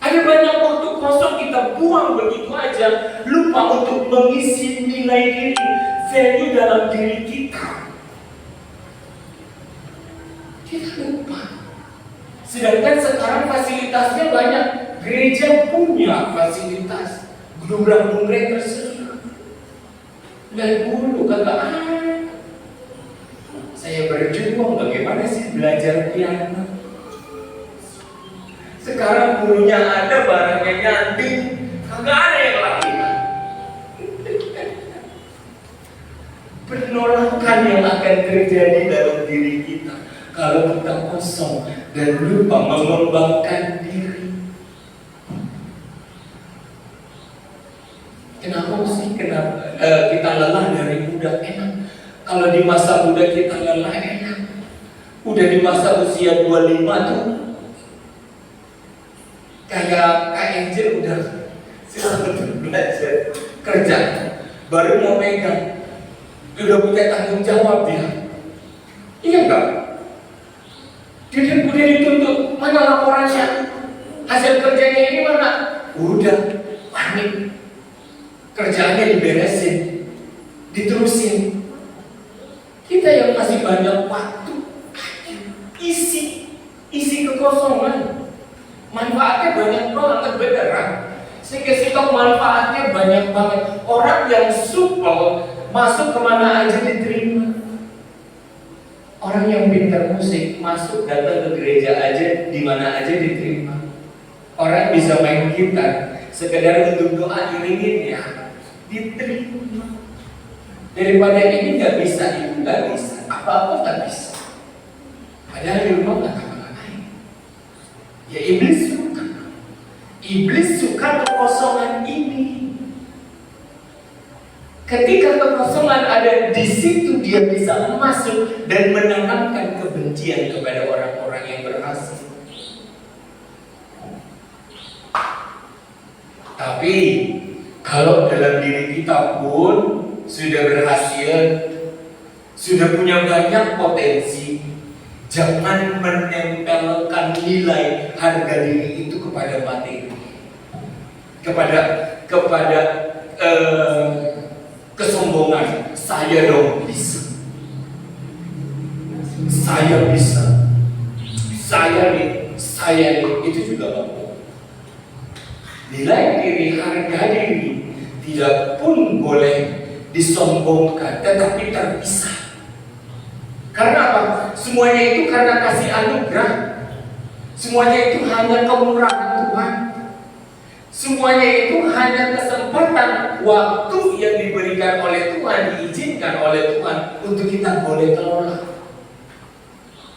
Ada banyak waktu kosong kita buang begitu aja. Lupa untuk mengisi nilai diri, value dalam diri kita. Kita lupa. Sedangkan sekarang fasilitasnya banyak. Gereja punya fasilitas, gedung-gedung tersedia. Dan dulu kagak ada. Saya berjuang bagaimana sih belajar piano. Sekarang gurunya ada, barangnya nyanting, kagak ada yang latihan. Penolakan yang akan terjadi dalam diri kita kalau kita kosong dan lupa mengembangkan diri. Kenapa sih kita lelah dari muda? Enak. Kalau di masa muda kita lelah, enak. Udah di masa usia 25 tuh kayak Kak Angel udah selalu belajar kerja, baru mau megang, udah punya tanggung jawab dia. Iya enggak? Dia udah dituntut, mana laporannya? Hasil kerjanya ini mana? Udah panik. Kerjaannya diberesin, diterusin. Kita yang masih banyak waktu, isi kekosongan. Manfaatnya banyak banget, beneran. Saya kasih tahu manfaatnya banyak banget. Orang yang supel masuk kemana aja diterima. Orang yang pintar musik masuk datang ke gereja aja, di mana aja diterima. Orang bisa main gitar, sekedar untuk doa iringin ya, diterima. Daripada ini nggak bisa, itu nggak bisa, apa-apa nggak bisa. Padahal di rumah nggak ngapa-ngapain. Ya iblis suka. Iblis suka kekosongan ini. Ketika kekosongan ada di situ, dia bisa masuk dan menanamkan kebencian kepada orang-orang yang berhasil. Tapi kalau dalam diri kita pun sudah berhasil, sudah punya banyak potensi, jangan menempelkan nilai harga diri itu kepada materi, kepada kesombongan. Saya dong bisa, saya bisa, saya nih, itu juga nggak boleh. Nilai diri, harga diri tidak pun boleh disombongkan, tetapi terpisah. Karena apa? Semuanya itu karena kasih anugerah. Semuanya itu hanya kemurahan Tuhan. Semuanya itu hanya kesempatan waktu yang diberikan oleh Tuhan, diizinkan oleh Tuhan untuk kita boleh kelola.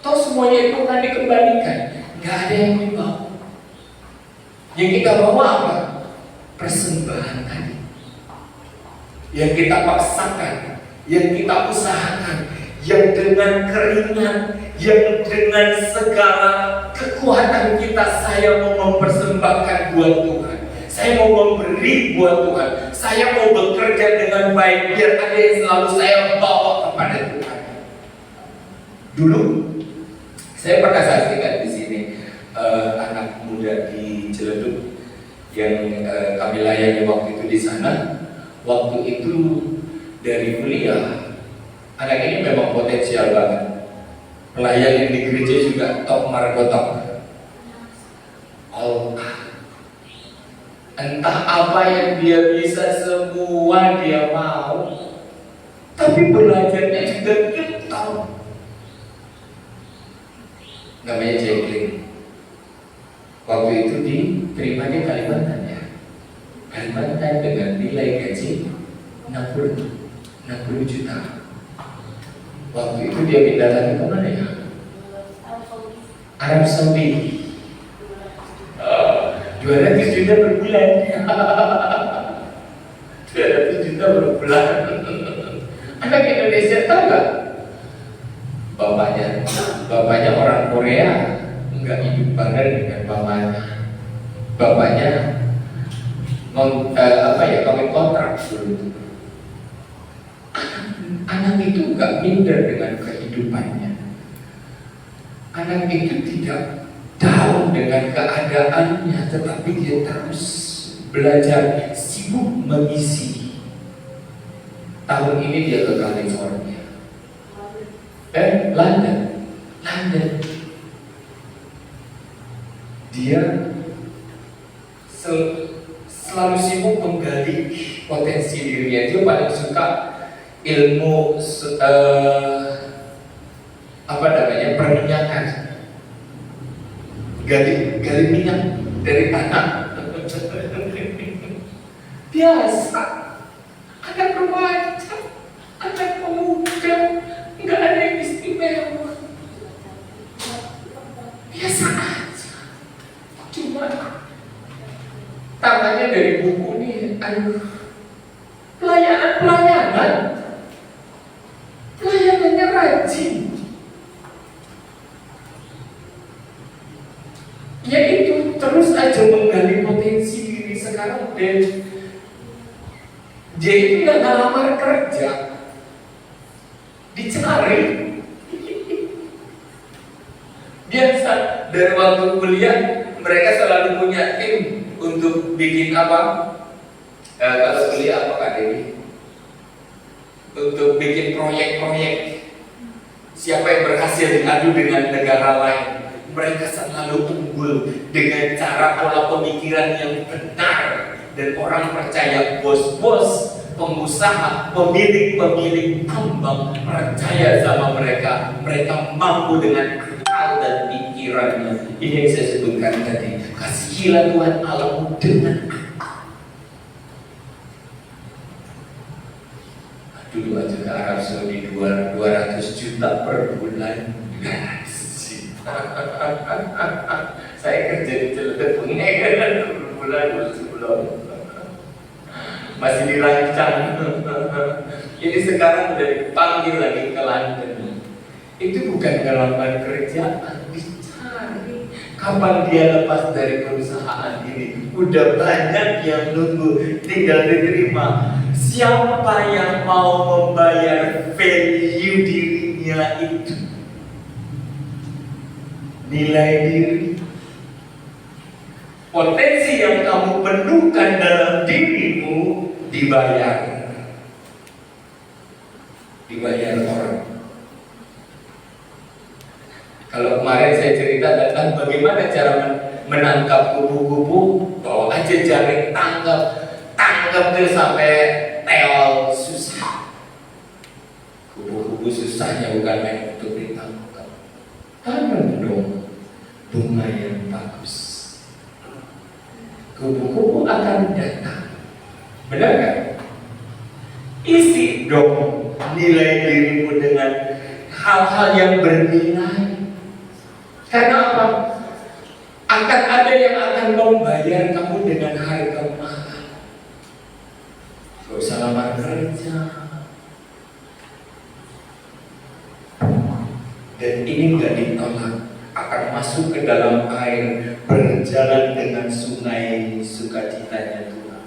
Toh semuanya itu akan dikembalikan, nggak ada yang dibawa. Yang kita bawa apa? Persembahan tadi. Yang kita paksakan, yang kita usahakan, yang dengan keringat, yang dengan segala kekuatan kita, saya mau mempersembahkan buat Tuhan. Saya mau memberi buat Tuhan. Saya mau bekerja dengan baik biar ada yang selalu saya bawa kepada Tuhan. Dulu saya pernah saksikan di sini anak muda di Ciledug yang kami layani waktu itu di sana. Waktu itu dari kuliah, anak ini memang potensial banget. Pelayanan di gereja juga top markotop. Entah apa yang dia bisa, semua dia mau. Tapi belajarnya juga getol. Namanya Jacqueline. Waktu itu diterima di Kalimantan ya. Kalimantan dengan nilai gaji 60 juta. Waktu itu dia pindah lagi ke mana ya? Arab Saudi. 200 juta per bulan. 200 juta per bulan. Anak Indonesia tahu nggak? Bapaknya orang Korea, nggak hidup bareng dengan mamanya. Bapaknya kawin kontrak dulu. Anak itu nggak minder dengan kehidupannya. Anak itu tidak down dengan keadaannya, tetapi dia terus belajar, sibuk mengisi. Tahun ini dia ke California, London. Dia selalu sibuk menggali potensi dirinya. Dia paling suka ilmu apa namanya, perminyakan, gali minyak dari tanah. Biasa, anak remaja, anak pemuda, nggak ada yang istimewa, biasa aja. Cuma tangannya dari buku nih, aduh, pelayanannya rajin. Ya itu terus aja menggali potensi diri. Sekarang dia itu nggak ngelamar kerja, dicari. Biasa dari waktu kuliah mereka selalu punya tim untuk bikin apa? Kalau kuliah apa Kak Dewi? Untuk bikin proyek-proyek. Siapa yang berhasil diadu dengan negara lain? Mereka selalu unggul dengan cara pola pemikiran yang benar, dan orang percaya. Bos-bos, pengusaha, pemilik tambang percaya sama mereka. Mereka mampu dengan akal dan pikirannya. Ini yang saya sebutkan tadi. Kasihilah Tuhan Allahmu dengan akal. Dulu aja ke Arab Saudi 200 juta per bulan. Saya kerja di Ciledug bulan masih dirancang. Ini sekarang udah dipanggil lagi ke London. Itu bukan ngelamar kerjaan, dicari kapan dia lepas dari perusahaan ini. Udah banyak yang nunggu, tinggal diterima. Siapa yang mau membayar value dirinya itu, nilai diri, potensi yang kamu penuhkan dalam dirimu, dibayar orang. Kalau kemarin saya cerita tentang bagaimana cara menangkap kupu-kupu, bawa aja jaring, tangkap terus sampai teol, susah. Kupu-kupu susahnya bukan main untuk ditangkap. Tanam dong bunga yang bagus, kupu-kupu akan datang. Benar kan? Isi dong nilai dirimu dengan hal-hal yang bernilai. Karena apa? Akan ada yang akan membayar kamu dengan harga mahal. Gak usah lamar kerja. Dan ini gak ditolak, akan masuk ke dalam air, berjalan dengan sungai sukacitanya Tuhan.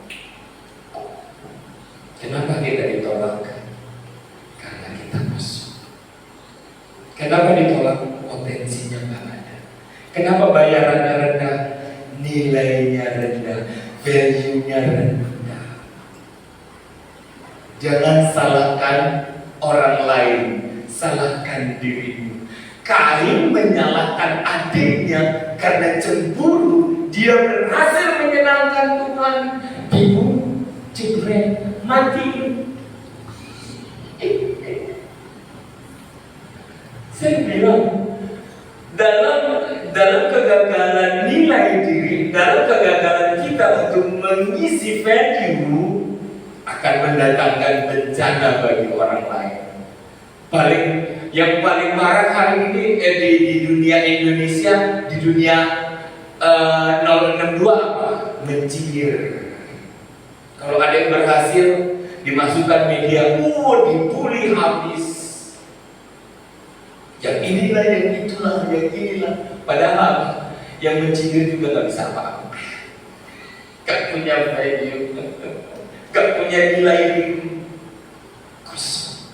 Kenapa kita ditolak? Karena kita masuk. Kenapa ditolak? Potensinya gak ada. Kenapa bayarannya rendah? Nilainya rendah, value-nya rendah. Jangan salahkan orang lain, salahkan dirimu. Kain menyalahkan adiknya karena cemburu. Dia berhasil menyenangkan Tuhan, dibunuh, jebret, mati. Saya bilang, dalam kegagalan nilai diri, dalam kegagalan kita untuk mengisi value, akan mendatangkan bencana bagi orang lain. Yang paling marak hari ini di dunia Indonesia, di dunia 062 apa? Mencibir. Kalau ada yang berhasil dimasukkan media, dibully habis. Yang inilah, yang itulah, yang inilah. Padahal yang mencibir juga nggak bisa apa-apa. Gak punya value, gak punya nilai diri, kosong.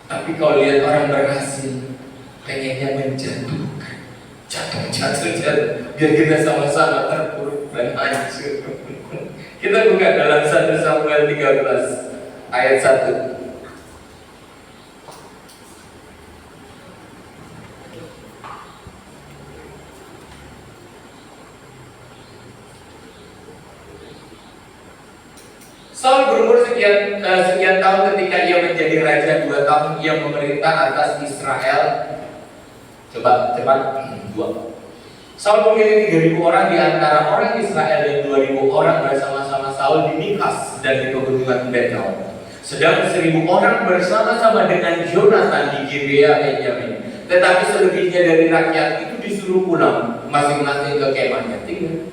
Tapi kalau lihat orang berhasil, pengennya menjatuhkan, jatuh, biar kita sama-sama terpuruk dan hancur. Kita buka dalam 1 Samuel 13 ayat 1. Saul berumur sekian tahun ketika ia menjadi raja. 2 tahun ia memerintah atas Israel. Coba cepat 2. Saul memilih 3.000 orang di antara orang Israel dan 2.000 orang bersama-sama Saul di Mikas dan di pegunungan Betel. Sedang 1.000 orang bersama-sama dengan Jonathan di Gibea Benyamin. Tetapi selebihnya dari rakyat itu disuruh pulang masing-masing ke kemahnya tinggal.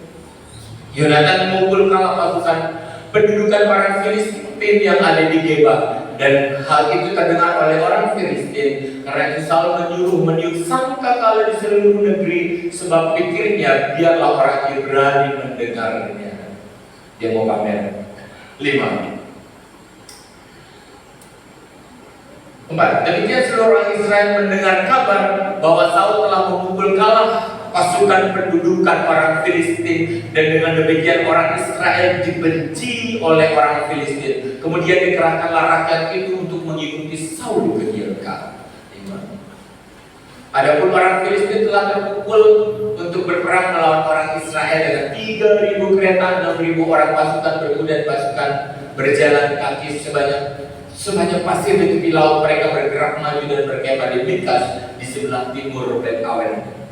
Yonatan memukul kalah pasukan pendudukan orang Filistin yang ada di Geba, dan hal itu terdengar oleh orang Filistin. Karena itu Saul menyuruh meniup sangkakala di seluruh negeri, sebab pikirnya biarlah orang Ibrani mendengarnya. Dia mau pamer. 5. 4. Demikian seluruh orang Israel mendengar kabar bahwa Saul telah memukul kalah pasukan pendudukan orang Filistin, dan dengan demikian orang Israel dibenci oleh orang Filistin. Kemudian dikerahkanlah rakyat itu untuk mengikuti Saul ke Gilgal. Adapun orang Filistin telah terpukul untuk berperang melawan orang Israel dengan 3.000 kereta, 6.000 orang pasukan berkuda dan pasukan berjalan kaki sebanyak pasir di tepi laut. Mereka bergerak maju dan berkemah di Mikas di sebelah timur Bet Awen.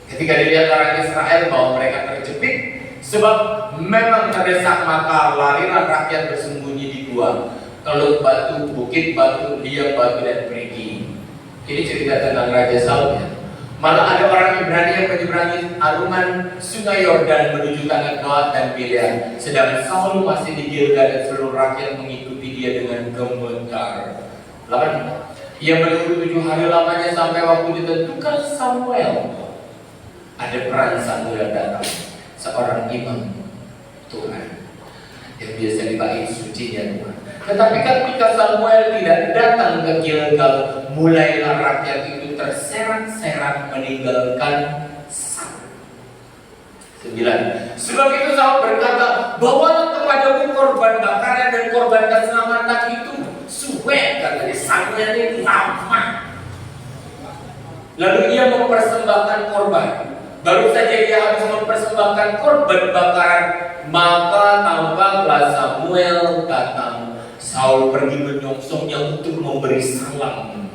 Ketika dilihat orang Israel bahwa mereka terjepit sebab memang terdesak, maka larilah rakyat bersembunyi di gua, teluk batu, bukit batu, liang batu, dan perigi. Ini cerita tentang Raja Saul ya. Malah ada orang Ibrani yang menyeberangi arungan sungai Yordan menuju tanah Gad dan Gilead, sedangkan Saul masih di Gilgal dan seluruh rakyat mengikuti dia dengan gemetar. 8. Ia menunggu 7 hari lamanya sampai waktu ditentukan Samuel. Ada peran Samuel datang, seorang imam Tuhan yang biasa dipakai sucinya Tuhan. Tetapi ketika Samuel tidak datang ke Gilgal, mulailah rakyat itu terserak-serak meninggalkan Saul. 9. Sebab itu Saul berkata, bawalah kepadamu korban bakaran dan korban keselamatan itu. Suwe, katanya, sangnya ini lama. Lalu ia mempersembahkan korban. Baru saja dia habis mempersembahkan korban bakaran, maka tampaklah Samuel datang. Saul pergi menyongsongnya untuk memberi salam.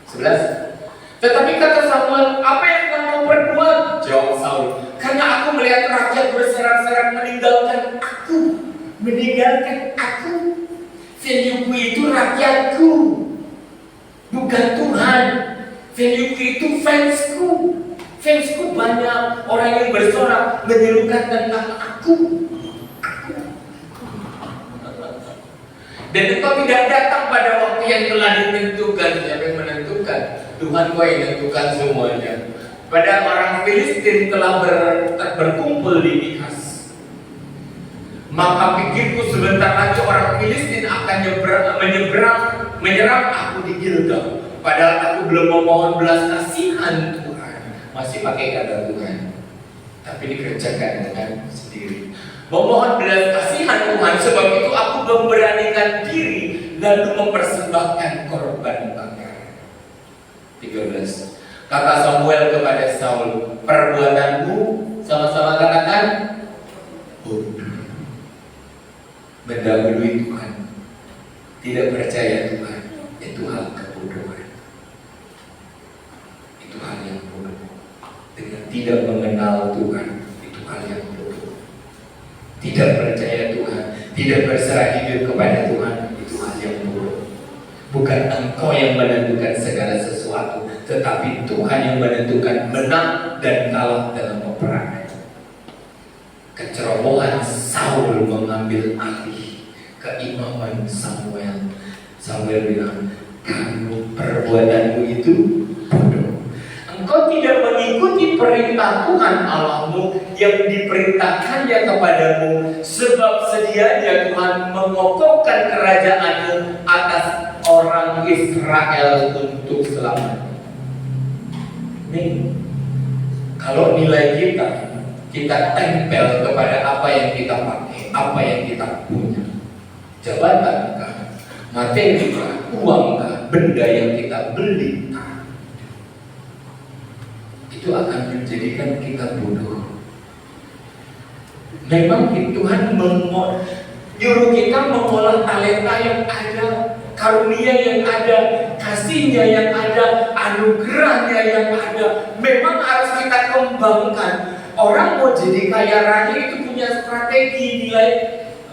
11. Tetapi kata Samuel, apa yang kamu perbuat? Jawab Saul, karena aku melihat rakyat berserak-serak meninggalkan aku. Venueku itu rakyatku, bukan Tuhan. Venueku itu fansku. Fansku banyak orang yang bersorak menyerukan tentang aku. Dan engkau tidak datang pada waktu yang telah ditentukan. Siapa yang menentukan? Tuhan kau yang menentukan semuanya. Pada orang Filistin telah berkumpul di Mikas. Maka pikirku sebentar lagi orang Filistin akan menyerang aku di Gilgal. Padahal aku belum memohon belas kasihan Tuhan. Masih pakai kata Tuhan, tapi dikerjakan dengan sendiri. Memohon belas kasihan Tuhan, sebab itu aku memberanikan diri lalu mempersembahkan korban bakar. 13. Kata Samuel kepada Saul, perbuatanmu, sama-sama katakan, bodoh. Mendahului Tuhan, tidak percaya Tuhan, itu hal kebodohan. Itu hal yang bodoh. Dengan tidak mengenal Tuhan, itu hal yang bodoh. Tidak percaya Tuhan, tidak berserah hidup kepada Tuhan, itu hal yang bodoh. Bukan engkau yang menentukan segala sesuatu, tetapi Tuhan yang menentukan menang dan kalah dalam peperangan. Kecerobohan Saul mengambil alih keimaman Samuel. Samuel bilang, kamu perbuatanmu itu bodoh. Engkau tidak mengikuti perintah Tuhan Allahmu yang diperintahkannya kepadamu, sebab sedianya Tuhan mengokohkan kerajaanmu atas orang Israel untuk selamanya. Nih, kalau nilai kita tempel kepada apa yang kita pakai, apa yang kita punya, jabatan kah, materi kah, uang kah, benda yang kita beli, itu akan menjadikan kita bodoh. Memang Tuhan nyuruh kita mengolah talenta yang ada, karunia yang ada, kasihnya yang ada, anugerahnya yang ada. Memang harus kita kembangkan. Orang mau jadi kaya raya itu punya strategi nilai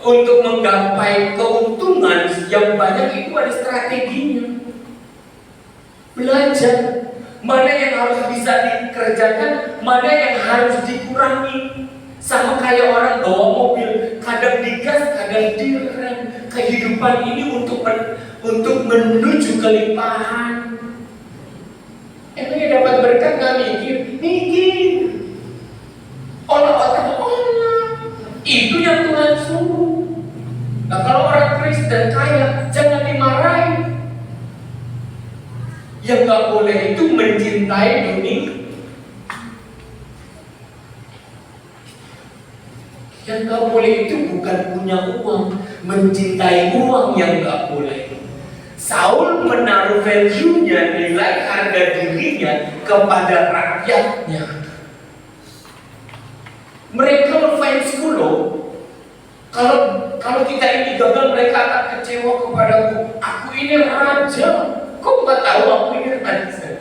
untuk menggapai keuntungan yang banyak, itu ada strateginya. Belajar mana yang harus bisa dikerjakan, mana yang harus dikurangi. Sama kayak orang bawa mobil, kadang digas, kadang direm. Kehidupan ini untuk menuju kelimpahan. Emangnya dapat berkat gak mikir? Mikir. Olah-olah. Itu yang Tuhan suruh. Nah kalau orang Kristen kaya, jangan dimarahi. Yang gak boleh itu mencintai dunia. Yang gak boleh itu bukan punya uang, mencintai uang yang gak boleh. Saul menaruh value-nya, nilai harga dirinya kepada rakyatnya. Mereka ngefans loh. Kalau kita ini gagal, mereka akan kecewa kepadaku. Aku ini raja. Kok gak tahu aku ini raja?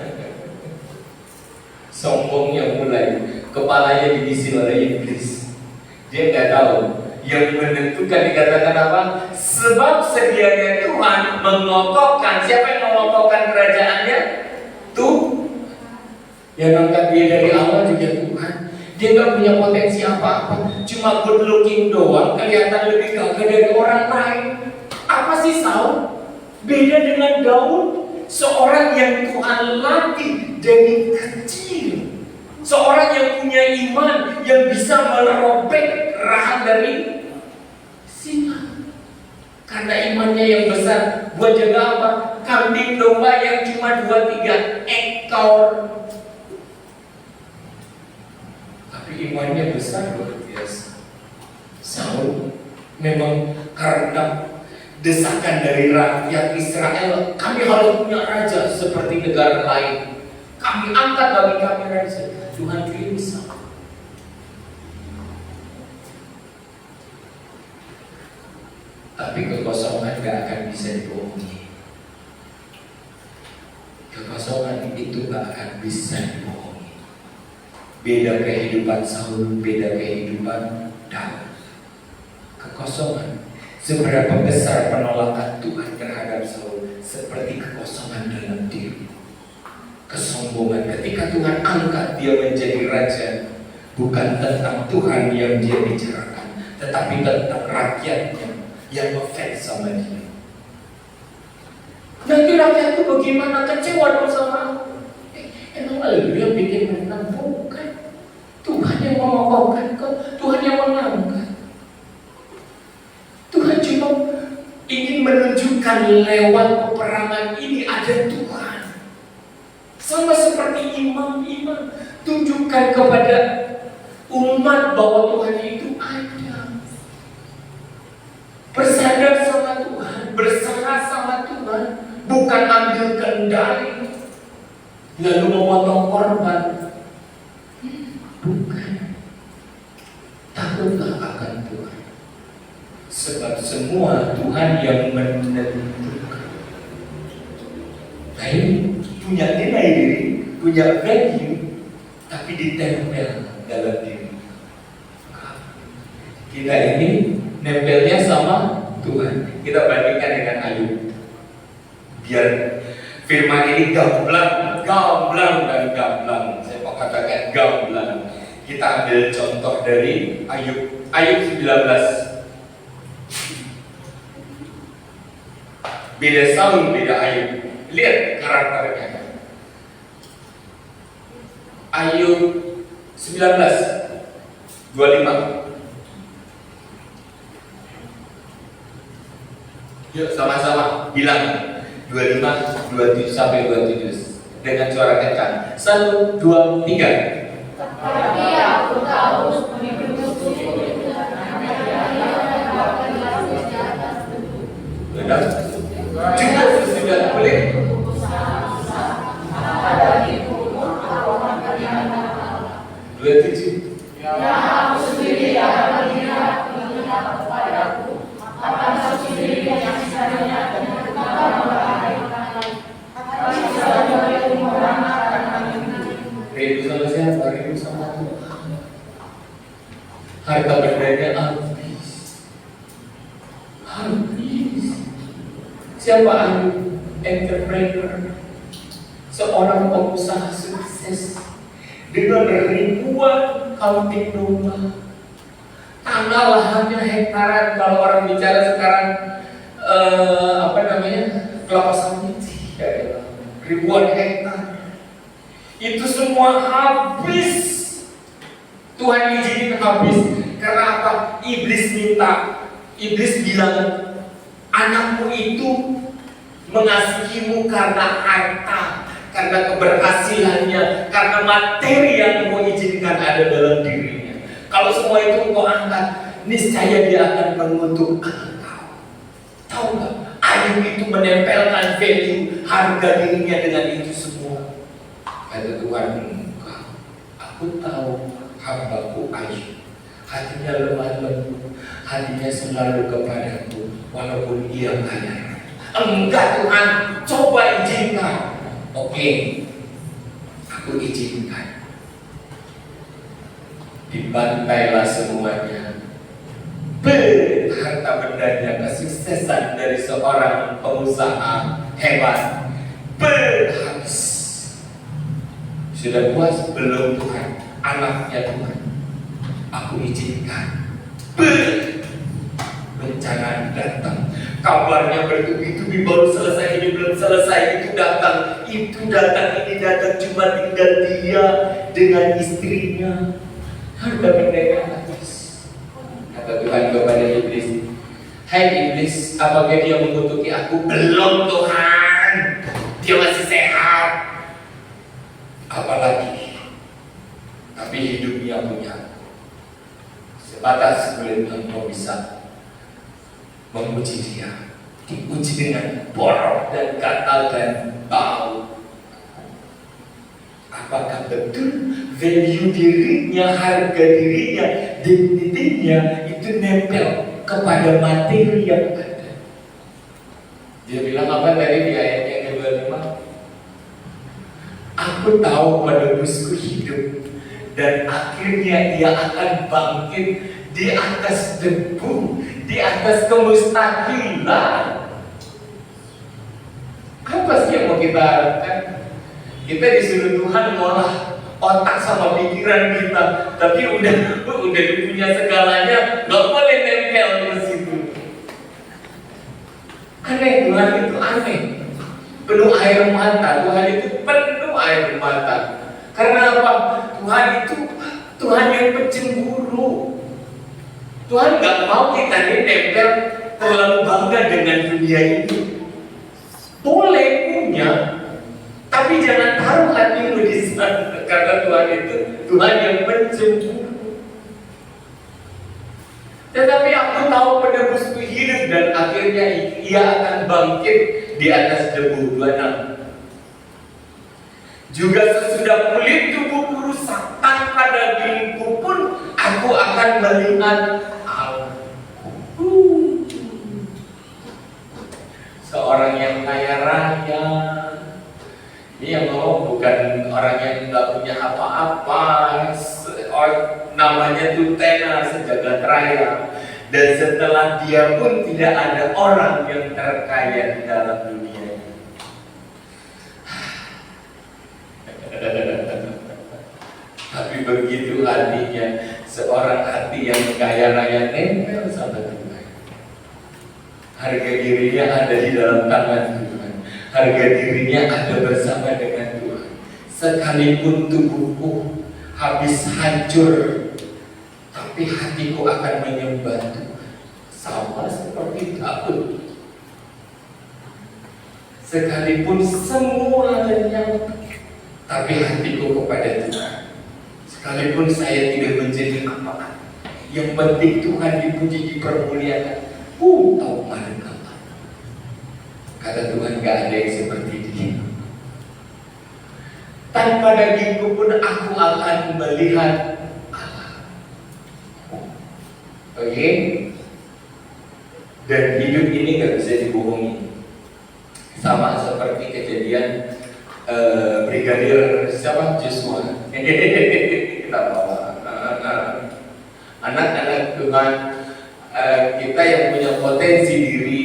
Sombongnya mulai, kepalanya diisi oleh iblis. Dia nggak tahu yang menentukan dikatakan apa? Sebab sedianya Tuhan mengokohkan. Siapa yang mengokohkan kerajaannya? Tuh yang angkat dia dari awal juga Tuhan. Dia nggak punya potensi apa-apa, cuma good looking doang, kelihatan lebih gagah dari orang lain. Apa sih Saul? Beda dengan Daud, seorang yang Tuhan latih dari kecil. Seorang yang punya iman, yang bisa merobek rahang dari singa. Karena imannya yang besar, buat jaga apa? Kambing domba yang cuma 2-3 ekor. Tapi imannya besar luar biasa. Saul memang karena desakan dari rakyat Israel, kami harus punya raja seperti negara lain. Kami angkat bagi kami raja. Tuhan kirim Saul. Tapi kekosongan gak akan bisa dibohongi. Kekosongan itu gak akan bisa dibohongi. Beda kehidupan Saul, beda kehidupan Daud. Kekosongan, seberapa besar penolakan Tuhan terhadap Saul, seperti kekosongan dalam diri. Kesombongan ketika Tuhan angkat dia menjadi raja, bukan tentang Tuhan yang dia bicarakan, tetapi tentang rakyatnya yang ngefans sama dia. Nanti rakyat itu bagaimana? Kecewa dong sama aku. Emang lu yang bikin menang? Bukan. Tuhan yang mengokohkan kau, Tuhan yang mengangkat. Tuhan cuma ingin menunjukkan lewat peperangan ini ada Tuhan. Sama seperti imam-imam, tunjukkan kepada umat bahwa Tuhan itu ada. Bersandar sama Tuhan, berserah sama Tuhan, bukan ambil kendali lalu memotong korban. Bukan. Takutlah akan Tuhan, sebab semua Tuhan yang menentukan. Nah ini punya nilai diri, punya value, tapi ditempel dalam diri. Kita ini nempelnya sama Tuhan. Kita bandingkan dengan Ayub. Biar firman ini gamblang dan gamblang. Saya mau katakan gamblang. Kita ambil contoh dari Ayub. Ayub 19. Beda Saul, beda Ayub. Lihat karakternya. Ayub 19:25. Yuk sama-sama bilang 25, 27 sampai 27 dengan suara kencang. 1, 2, 3. Tapi aku tahu hidupku Benar? Cukup sudah boleh. Dua 27. Yang aku sendiri akan mengingat kepadaku, harta bendanya habis. Habis. Siapa Ayub? Entrepreneur, seorang pengusaha sukses dengan ribuan kambing domba, tanah lahannya hektaran. Kalau orang bicara sekarang kelapa sawit, ya, ribuan hektar. Itu semua habis. Tuhan izinin habis. Karena apa? Iblis minta. Iblis bilang, anakmu itu mengasihimu karena harta, karena keberhasilannya, karena materi yang engkau izinkan ada dalam dirinya. Kalau semua itu engkau angkat, niscaya dia akan mengutuk engkau. Tahu nggak? Ayub itu menempelkan value harga dirinya dengan itu semua. Kata Tuhan, engkau, aku tahu hambaku Ayub, hatinya lemah lembut, hatinya selalu kepadaku, walaupun ia kaya. Enggak Tuhan, coba izinkan. Oke, aku izinkan. Dibantailah semuanya. Harta bendanya, kesuksesan dari seorang pengusaha hebat habis. Sudah puas belum Tuhan? Anaknya Tuhan, aku izinkan. Bencana datang, kabarnya bertubi-tubi, baru selesai, ini belum selesai, itu datang, ini datang, cuma tinggal dia dengan istrinya. Harta bendanya habis. Kata Tuhan kepada iblis, hai iblis, apakah dia mengutuki aku? Belum Tuhan, dia masih sehat. Apalagi, tapi hidupnya punya. Sebatas kulit engkau bisa memuji dia, diuji dengan borok dan gatal dan bau. Apakah betul value dirinya, harga dirinya, dignity-nya itu nempel kepada materi yang ada? Dia bilang apa tadi di ayat yang ke-25? Aku tahu menebusku hidup, dan akhirnya ia akan bangkit di atas debu, di atas kemustahilan. Apa sih yang mau kita harapkan? Kita disuruh Tuhan ngolah otak sama pikiran kita, tapi udah punya segalanya, nggak boleh nempel ke situ. Aneh, Tuhan itu aneh. Penuh air mata, Tuhan itu penuh air mata. Karena apa? Tuhan itu Tuhan yang pencemburu. Tuhan nggak mau kita ini nempel terlalu bangga dengan dunia ini. Boleh punya, tapi jangan taruh hatimu di sana. Karena Tuhan itu Tuhan yang pencemburu. Tetapi aku tahu penebusku hidup, dan akhirnya ia akan bangkit di atas debu. 26. Juga sesudah kulit tubuhku rusak, tanpa dagingku pun aku akan melihat Allah. Seorang yang kaya raya, ini yang ngomong bukan orang yang nggak punya apa-apa, namanya tuh tenar sejagat raya. Dan setelah dia pun tidak ada orang yang terkaya di dalam dunia. Tapi begitu hatinya, seorang hati yang kaya raya nempel sama Tuhan. Harga dirinya ada di dalam tangan Tuhan. Harga dirinya ada bersama dengan Tuhan. Sekalipun tubuhku habis hancur, tapi hatiku akan menyembah Tuhan. Sama seperti Daud. Sekalipun semua lenyap, tapi hatiku kepada Tuhan. Sekalipun saya tidak menjadi apa-apa, yang penting Tuhan dipuji, dipermuliakan. Tahu malu apa? Kata Tuhan, gak ada yang seperti dia. Tanpa dagingku pun aku akan melihat Allah. Oke? Dan hidup ini gak bisa dibohongi. Sama seperti kejadian Brigadir siapa? Joshua. Kita bawa anak Tuhan, kita yang punya potensi diri,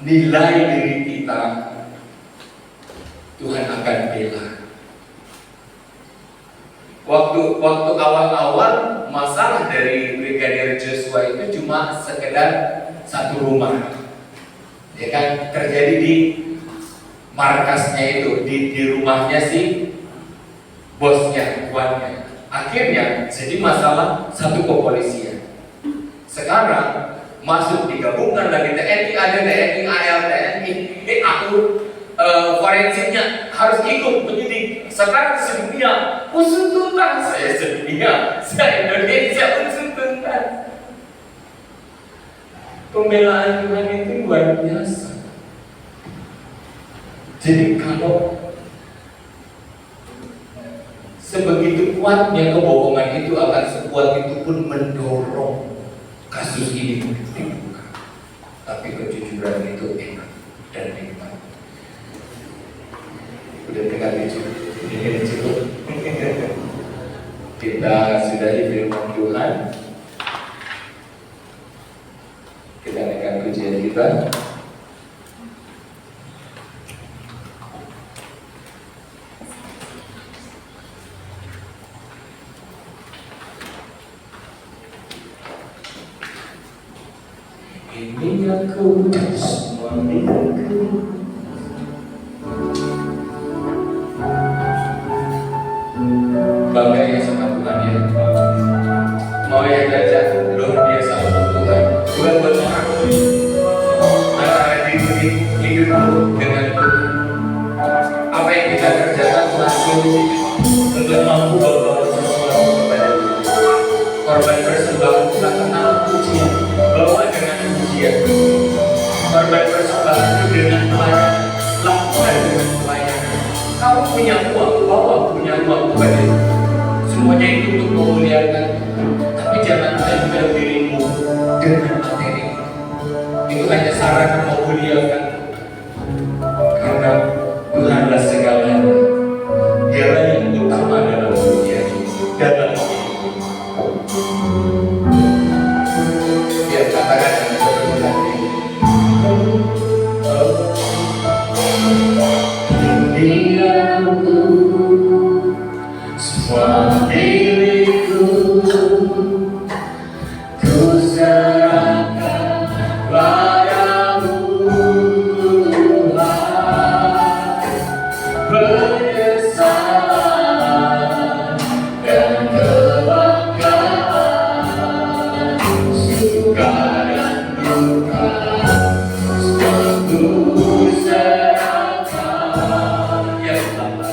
nilai diri kita, Tuhan akan bela. Waktu awal-awal masalah dari Brigadir Joshua itu cuma sekedar satu rumah, ya kan, terjadi di markasnya itu, di rumahnya si bosnya, tuannya. Akhirnya jadi masalah satu kepolisian. Sekarang masuk digabungkan lagi TNI, ada TNI, AL, TNI, AU, forensiknya harus ikut penyidik. Sekarang sedunia usut tuntas, saya sedunia, saya Indonesia usut tuntas. Pembelaan Tuhan itu luar biasa. Jadi kalau sebegitu kuatnya kebohongan itu akan sekuat itu pun mendorong kasus ini dibuka. Tapi kejujuran itu enak dan nikmat. Udah dengar ini cukup. Kita sudahi firman Tuhan. Kita naikkan pujian kita. Ini aku semua milikku. Bangga ya sama Tuhan ya. Mau ya belajar luar biasa untuk Tuhan. Bukan buat orang. Antara diri hidupku dengan Tuhan. Apa yang kita kerjakan Tuhan solusi untuk mampu membawa sesuatu kepada Tuhan. Korban persembahan tak kenal pujian, bawa dengan pujian. Korban persembahan itu dengan pelayanan, lakukan dengan pelayanan. Kamu punya uang, bawa punya uang kepada Tuhan. Semuanya itu untuk memuliakan Tuhan. Tapi jangan tempel dirimu dengan materi. Itu hanya sarana memuliakan Tuhan. Karena Tuhanlah segalanya. Dialah yang utama dalam dunia ini, dalam biar katakan dengan sepenuh hati. Diaku semua milikku, ku serahkan padamu Tuhan. Penyesalan dan kebanggaan, suka dan duka, semua ku serahkan. Ya Allah,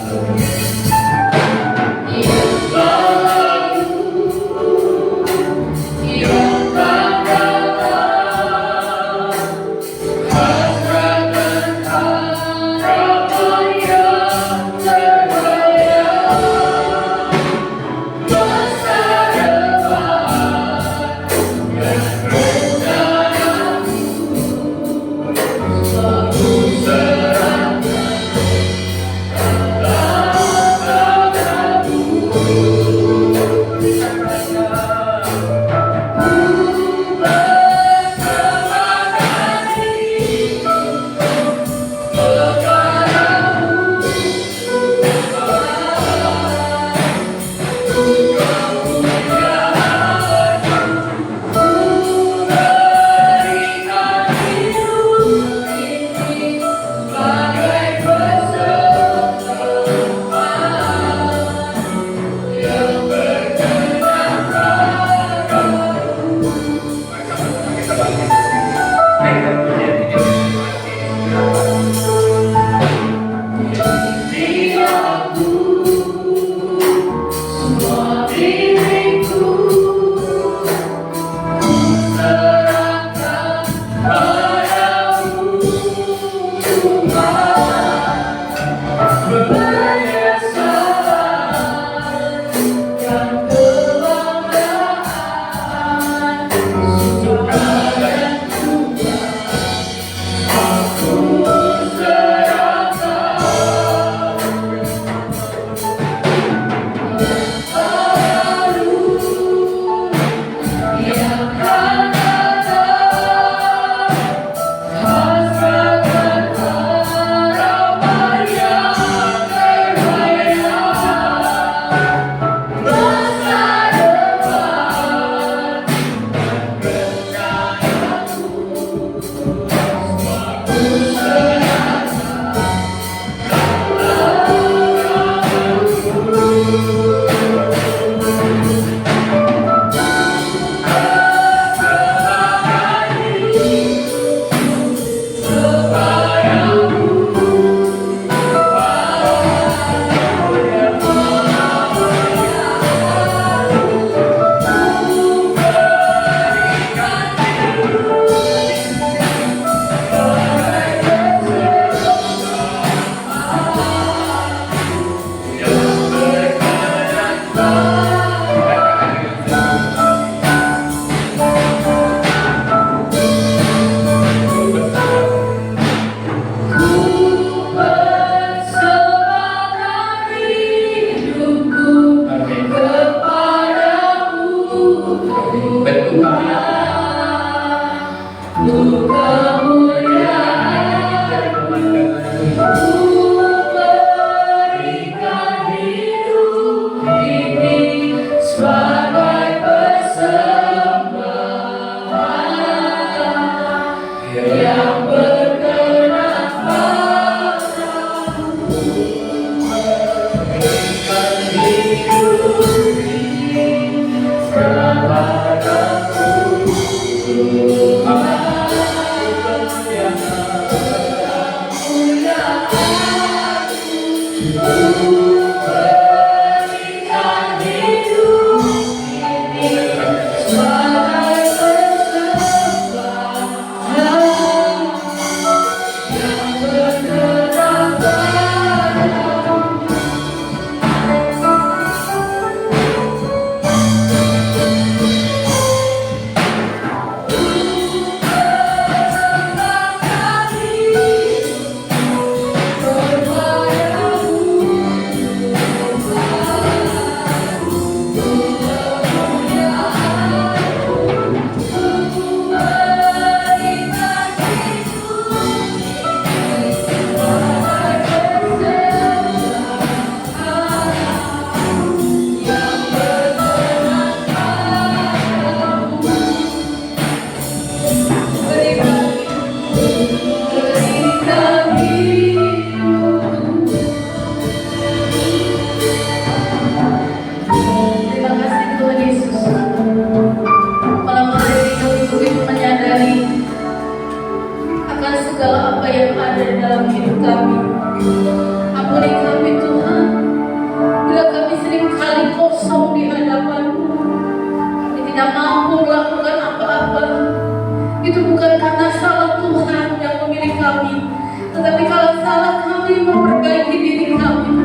Itu bukan karena salah Tuhan yang memilih kami, tetapi kalau salah kami memperbaiki diri kami.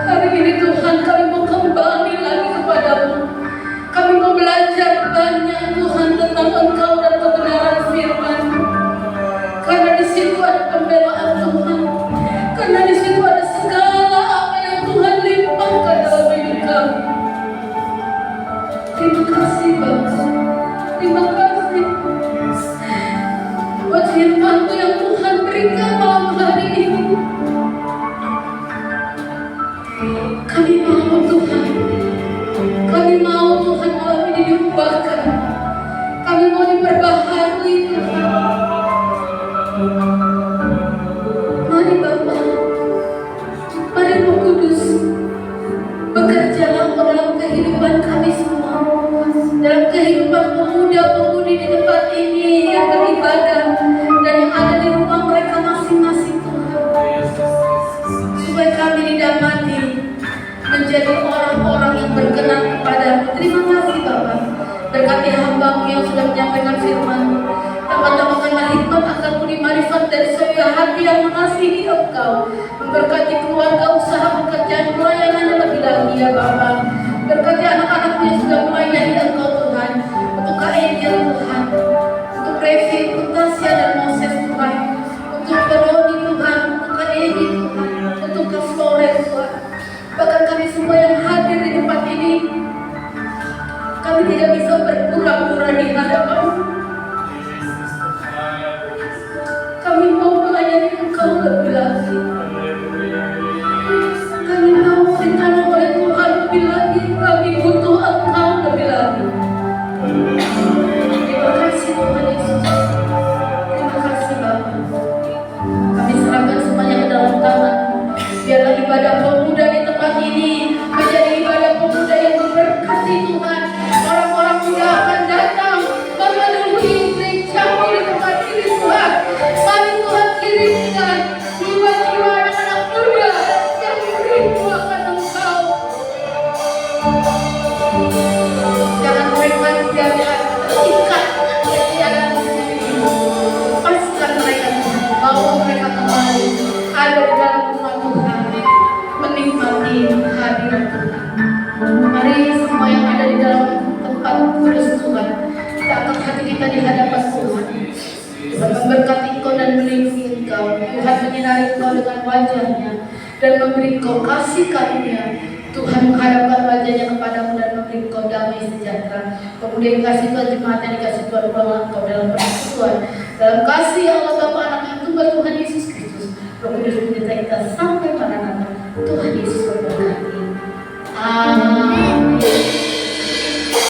Hari ini Tuhan, kami mau kembali lagi kepadamu. Kami mau belajar banyak Tuhan tentang Engkau dan kebenaran firman. Karena di situ ada pembelaan Tuhan. Karena di situ ada segala apa yang Tuhan limpahkan dalam hidup kami. Terima kasih Bapa. Terima kasih buat firman-Mu yang Tuhan berikan malam hari ini. Kami mau Tuhan. Kami mau Tuhan malam ini diubahkan. Kami mau diperbaharui Tuhan. Mari Bapa, mari Roh Kudus, bekerjalah dalam kehidupan kami semua, dalam kehidupan pemuda-pemudi di tempat ini yang beribadah dan yang ada di rumah mereka masing-masing Tuhan, supaya kami didapati menjadi orang-orang yang berkenan kepadamu. Terima kasih Bapak, berkati hamba-Mu yang sudah menyampaikan firman-Mu. Tambah-tambahkanlah hikmat akan budi marifat dari sebuah hati yang mengasihi Engkau. Memberkati keluarga, usaha, pekerjaan, pelayanan lebih lagi ya Bapak. Berkati anak-anakmu yang sudah melayani Engkau Tuhan. Untuk Kak Angel Tuhan, untuk Revi, untuk Tasya dan Moses Tuhan, untuk Peroni Tuhan, untuk Kak Edi Tuhan, untuk Kak Flores Tuhan. Bahkan kami semua yang hadir di tempat ini, kami tidak bisa berpura-pura di hadapan-Mu. Kami mau melayani Engkau lebih lagi. Kami mau ditolong oleh Tuhan lebih lagi. Kami butuh Engkau lebih lagi. Terima kasih Tuhan Yesus. Terima kasih Bapa. Kami serahkan semuanya ke dalam tangan. Biarlah ibadah pemuda di tempat ini menjadi ibadah pemuda yang memberkati Tuhan. Orang-orang muda akan datang memenuhi gereja di tempat ini Tuhan. Mari Tuhan kirimkan jiwa-jiwa anak-anak muda yang merindu akan Engkau. Jangan mereka dibiarkan terikat oleh tiada sendiri. Lepaskan mereka Tuhan, bawa mereka kembali ada di dalam rumah Tuhan, menikmati hadirat Tuhan. Mari semua yang ada di dalam tempat kudus Tuhan, kita angkat hati kita di hadapan Tuhan. Tuhan memberkati Engkau dan melindungi Engkau. Tuhan menyinari Engkau dengan wajah-Nya dan memberi Engkau kasih karunia. Tuhan menghadapkan wajah-Nya kepadamu dan memberi Engkau damai sejahtera. Kemudian kasih Tuhan jemaat yang dikasih Tuhan pulang Engkau dalam persekutuan, dalam kasih Allah Bapa, Anak yang tunggal Tuhan Yesus Kristus. Roh Kudus menyertai kita sampai Maranatha. Tuhan Yesus memberkati. Amin.